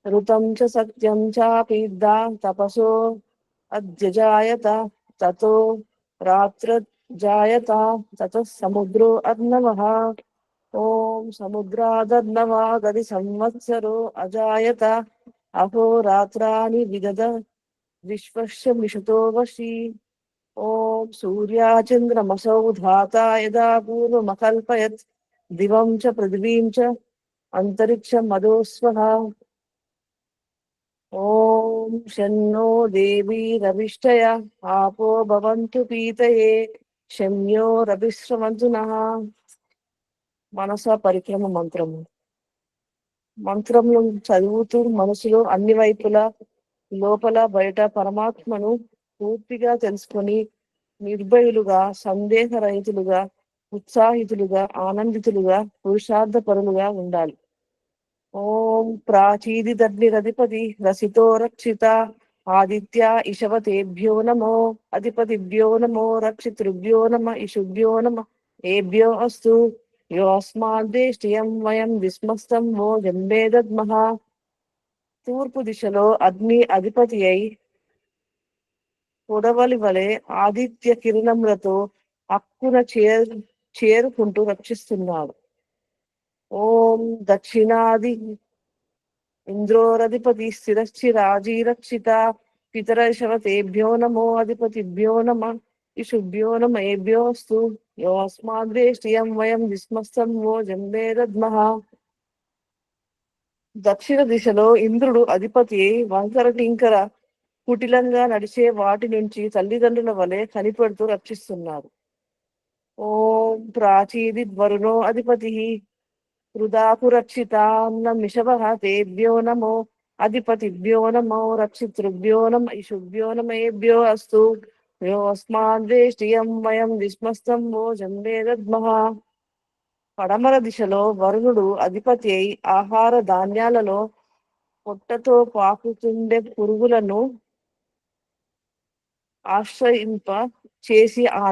Speaker 7: ఋతం చ సత్యం చాపీద్దా తపసో అద్యజాయత తతో రాత్ర జాయత తతః సముద్రో అర్ణవః. ఓం సముద్రాదర్ణవాదది సంవత్సరో అజాయత అహోరాత్రాని విదద విశ్వస్య మిషతో వశీ. ఓం సూర్యాచంద్రమసౌ ధాతా యదా పూర్వమకల్పయత్ దివం చ పృథివీం చ అంతరిక్షం మదోస్వః. ఓం షణ్ణో దేవీ రవిష్టయ ఆపో భవంతు పీతయే శమ్యో రవిశ్రవంతు నః. మనస పరిక్రమ మంత్రము. మంత్రమును చదువుతూ మనసులో అన్ని వైపులా లోపల బయట పరమాత్మను పూర్తిగా తెలుసుకొని నిర్భయులుగా, సందేహరహితులుగా, ఉత్సాహితులుగా, ఆనందితులుగా, పురుషార్థ పరులుగా ఉండాలి. ఓం ప్రాచీది దగ్నిరధిపతి రసితో రక్షిత ఆదిత్య ఇషవతేభ్యో నమో అధిపతిభ్యో నమో రక్షితృభ్యో నమ ఇషుభ్యో నమ ఏభ్యో అస్తు యోస్మాద్దేష్టియం వయం విస్మస్తం వో జంబే దద్మః. తూర్పు దిశలో అగ్ని అధిపతి అయి పొడవలి వలె ఆదిత్య కిరణములతో హక్కున చేరుకుంటూ రక్షిస్తున్నాడు. ఓం దక్షిణాది ఇంద్రోరధిపతి స్థిరశ్చిరాజీరక్షిత పితరశవతేభ్యో నమో అధిపతిభ్యో నమ ఇషుభ్యో నమ ఏభ్యోస్తు యోస్మాద్వేష్టియం వయం విస్మస్తం వో జంబే దద్మః. దక్షిణ దిశలో ఇంద్రుడు అధిపతి వంకర టింకర కుటిలంగా నడిచే వాటి నుంచి తల్లిదండ్రుల వలె కనిపెడుతూ రక్షిస్తున్నారు. ఓం ప్రాచీది వరుణో అధిపతి హృదాపురక్షితాన్న మిషవః తేభ్యో నమో అధిపతిభ్యో నమో రక్షితృభ్యో నమ ఇషుభ్యో నమ ఏభ్యో అస్తు యోస్మాద్వేష్టియం వయం విస్మస్తం వో జంబే దద్మః. పడమర దిశలో వరుణుడు అధిపతి అయి ఆహార ధాన్యాలలో పొట్టతో పాకుతుండే పురుగులను ఆశ్రయింప చేసి ఆ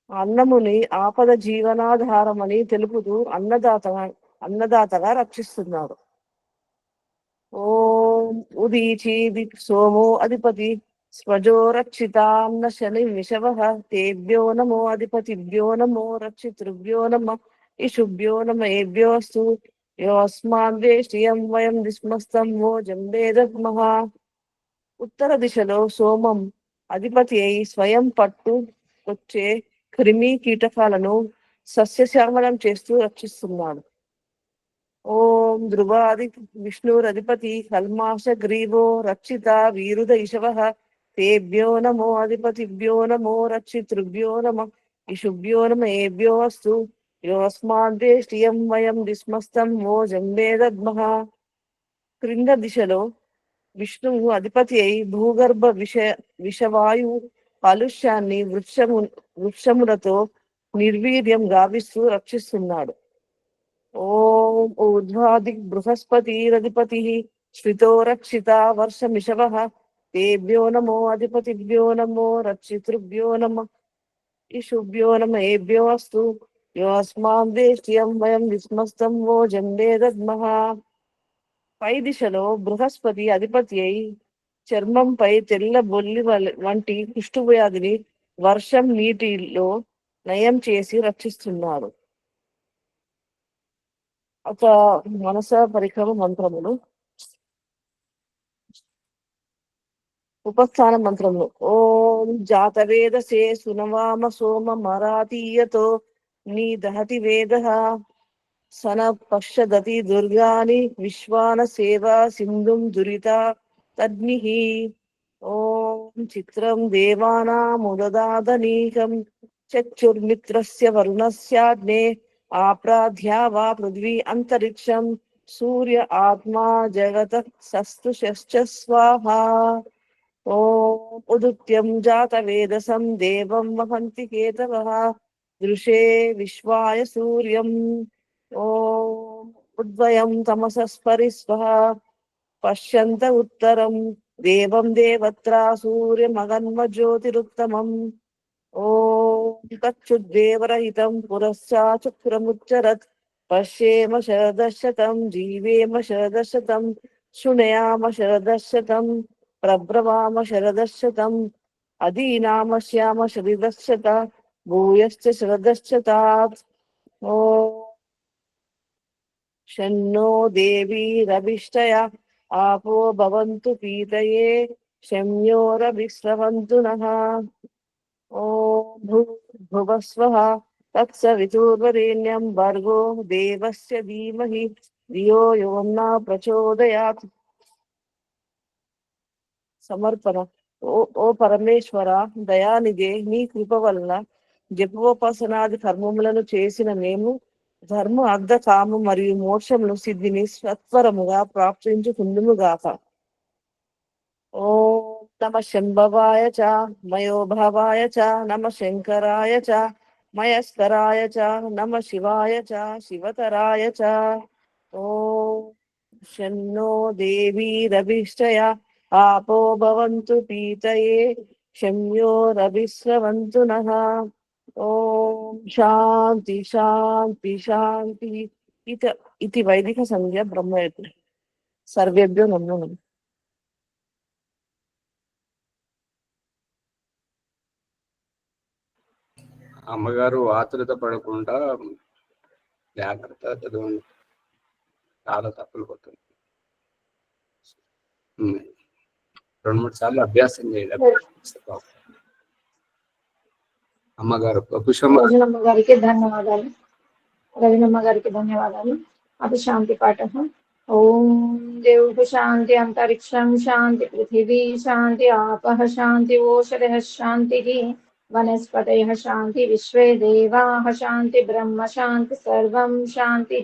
Speaker 7: అన్నముని ఆపద జీవనాధారమని తెలుపుతూ అన్నదాతగా రక్షిస్తున్నాడు. ఓం ఉదీచి సోమో అధిపతి స్వజో రక్షితాన్న శని విషవః తేభ్యో నమో అధిపతిభ్యో నమో రక్షితృభ్యో నమ ఇషుభ్యో నమ ఏభ్యోస్తు యోస్మాద్వేష్టియం వయం విస్మస్తం వో జంబే దద్మః. ఉత్తర దిశలో సోమం అధిపతి అయి స్వయం పట్టు వచ్చే క్రిమి కీటకాలను సస్యశ్యామలం చేస్తూ రక్షిస్తున్నాడు. ఓం ధ్రువాది విష్ణురధిపతి కల్మాష గ్రీవో రక్షిత వీరుద ఇషవః తేభ్యో నమో అధిపతిభ్యో నమో రక్షితృభ్యో నమ ఇషుభ్యో నమ ఏభ్యో అస్తు యోస్మాద్వేష్టియం వయం విస్మస్తం వో జంబే దద్మః. క్రింద దిశలో విష్ణువు అధిపతి అయి భూగర్భ విషవాయు కాలుష్యాన్ని వృక్షములతో నిర్వీర్యం గావిస్తూ రక్షిస్తున్నాడు. ఓం ఊర్ధ్వాది బృహస్పతిరధిపతి శ్రితో రక్షిత వర్షమిషవః తేభ్యో నమో అధిపతిభ్యో నమో రక్షితృభ్యో నమ ఇషుభ్యో నమ ఏభ్యో అస్తు యోస్మాద్వేష్టియం వయం విస్మస్తం వో జంబే దద్మః. పై దిశలో బృహస్పతి అధిపతి అయి చర్మంపై తెల్ల బొల్లి వంటి కుష్ఠవ్యాధిని వర్షం నీటిలో నయం చేసి రక్షిస్తున్నాడు. ఒక మనస పరిక్రమ మంత్రములు. ఉపస్థాన మంత్రములు. ఓం జాతవేదసే సునవామ సోమ మరాతీయతో నీ దహతి వేదః సన పశ్యదతి దుర్గాని విశ్వాన సేవా సింధుం దురిత తద్నిః. ఓం చిత్రం దేవానాముదదాదనీకం చక్షుర్మిత్రస్య వరుణస్యాగ్నే ఆప్రాధ్యా వా పృథ్వీ అంతరిక్షం సూర్య ఆత్మా జగత సస్తుశ్చ స్వాహా. ఓం ఉదుత్యం జాతవేదసం దేవం వహంతి కేతవః దృశే విశ్వాయ సూర్యం. ఓం ఉద్వయం తమసస్పరిస్వః పశ్యంత ఉత్తరం దేవం దేవత్రా సూర్యమగన్మ జ్యోతిరుత్తమం. ఓం కచ్చుద్దేవరహితం పురశ్చాచక్రముచ్చరత్ పశ్యేమ శరదశతం జీవేమ శరదశతం శృణయామ శరదశతం ప్రబ్రవామ శరదశతం అదీనామశ్యామ శరదశత భూయశ్చ శరదశతాత్. ఓం శన్నో దేవీరభిష్టయ ఆపో భవంతు పీతయే శమ్యోరభిస్రవంతు నః. ఓం భువస్వః తత్సవితుర్వరేణ్యం భర్గో దేవస్య ధీమహి ధియో యో నః ప్రచోదయాత్. సమర్పణ. ఓ పరమేశ్వర దయానిధే, నీ కృప వలన జపోపాసనాది కర్మములను చేసిన మేము ధర్మ అర్ధ కామ మరియు మోక్షములు సిద్ధిని సత్వరముగా ప్రాప్తించుకుందుముగాక. ఓం నమ శంభవాయ చ మయోభవాయ చ నమ శంకరాయ చ మయస్కరాయ చ నమ శివాయ చ శివతరాయ చ. ఓం శన్నో దేవీరభిష్టయ आपो भवन्तु पीतये शम्योरभिस्रवन्तु नः ఓం శాంతి శాంతి శాంతి ఇది వైదిక సంధ్య బ్రహ్మయజ్ఞ సర్వేభ్యో నమో నమః.
Speaker 1: అమ్మగారు ఆతురత పడకుండా జాగ్రత్త చదవండి, చాలా తప్పులు పోతుంది. 2-3 సార్లు అభ్యాసం చేయాలి. అమ్మగారు కుశమ్మ
Speaker 6: రజనమ్మ గారికి ధన్యవాదాలు. రజనమ్మ గారికి ధన్యవాదాలు. అభి శాంతి పాఠ. ఓం దేవ శాంతి అంతరిక్షం శాంతి పృథివీ శాంతి ఆపః శాంతి ఓషధః శాంతి వనస్పతయః శాంతి విశ్వే దేవాః శాంతి బ్రహ్మ శాంతి సర్వం శాంతి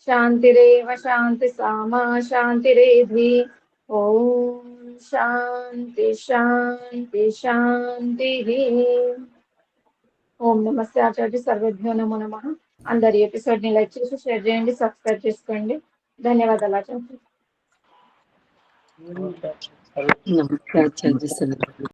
Speaker 6: శాంతిరేవ శాంతి సామా శాంతిరేధి. ఓం శాంతి శాంతి శాంతి. ఓం నమస్తే ఆచార్య. సర్వేభ్యో నమో నమః. అందరి ఎపిసోడ్ ని లైక్ చేసి షేర్ చేయండి, సబ్స్క్రైబ్ చేసుకోండి. ధన్యవాదాలు ఆచార్య.
Speaker 2: నమస్తే ఆచార్య.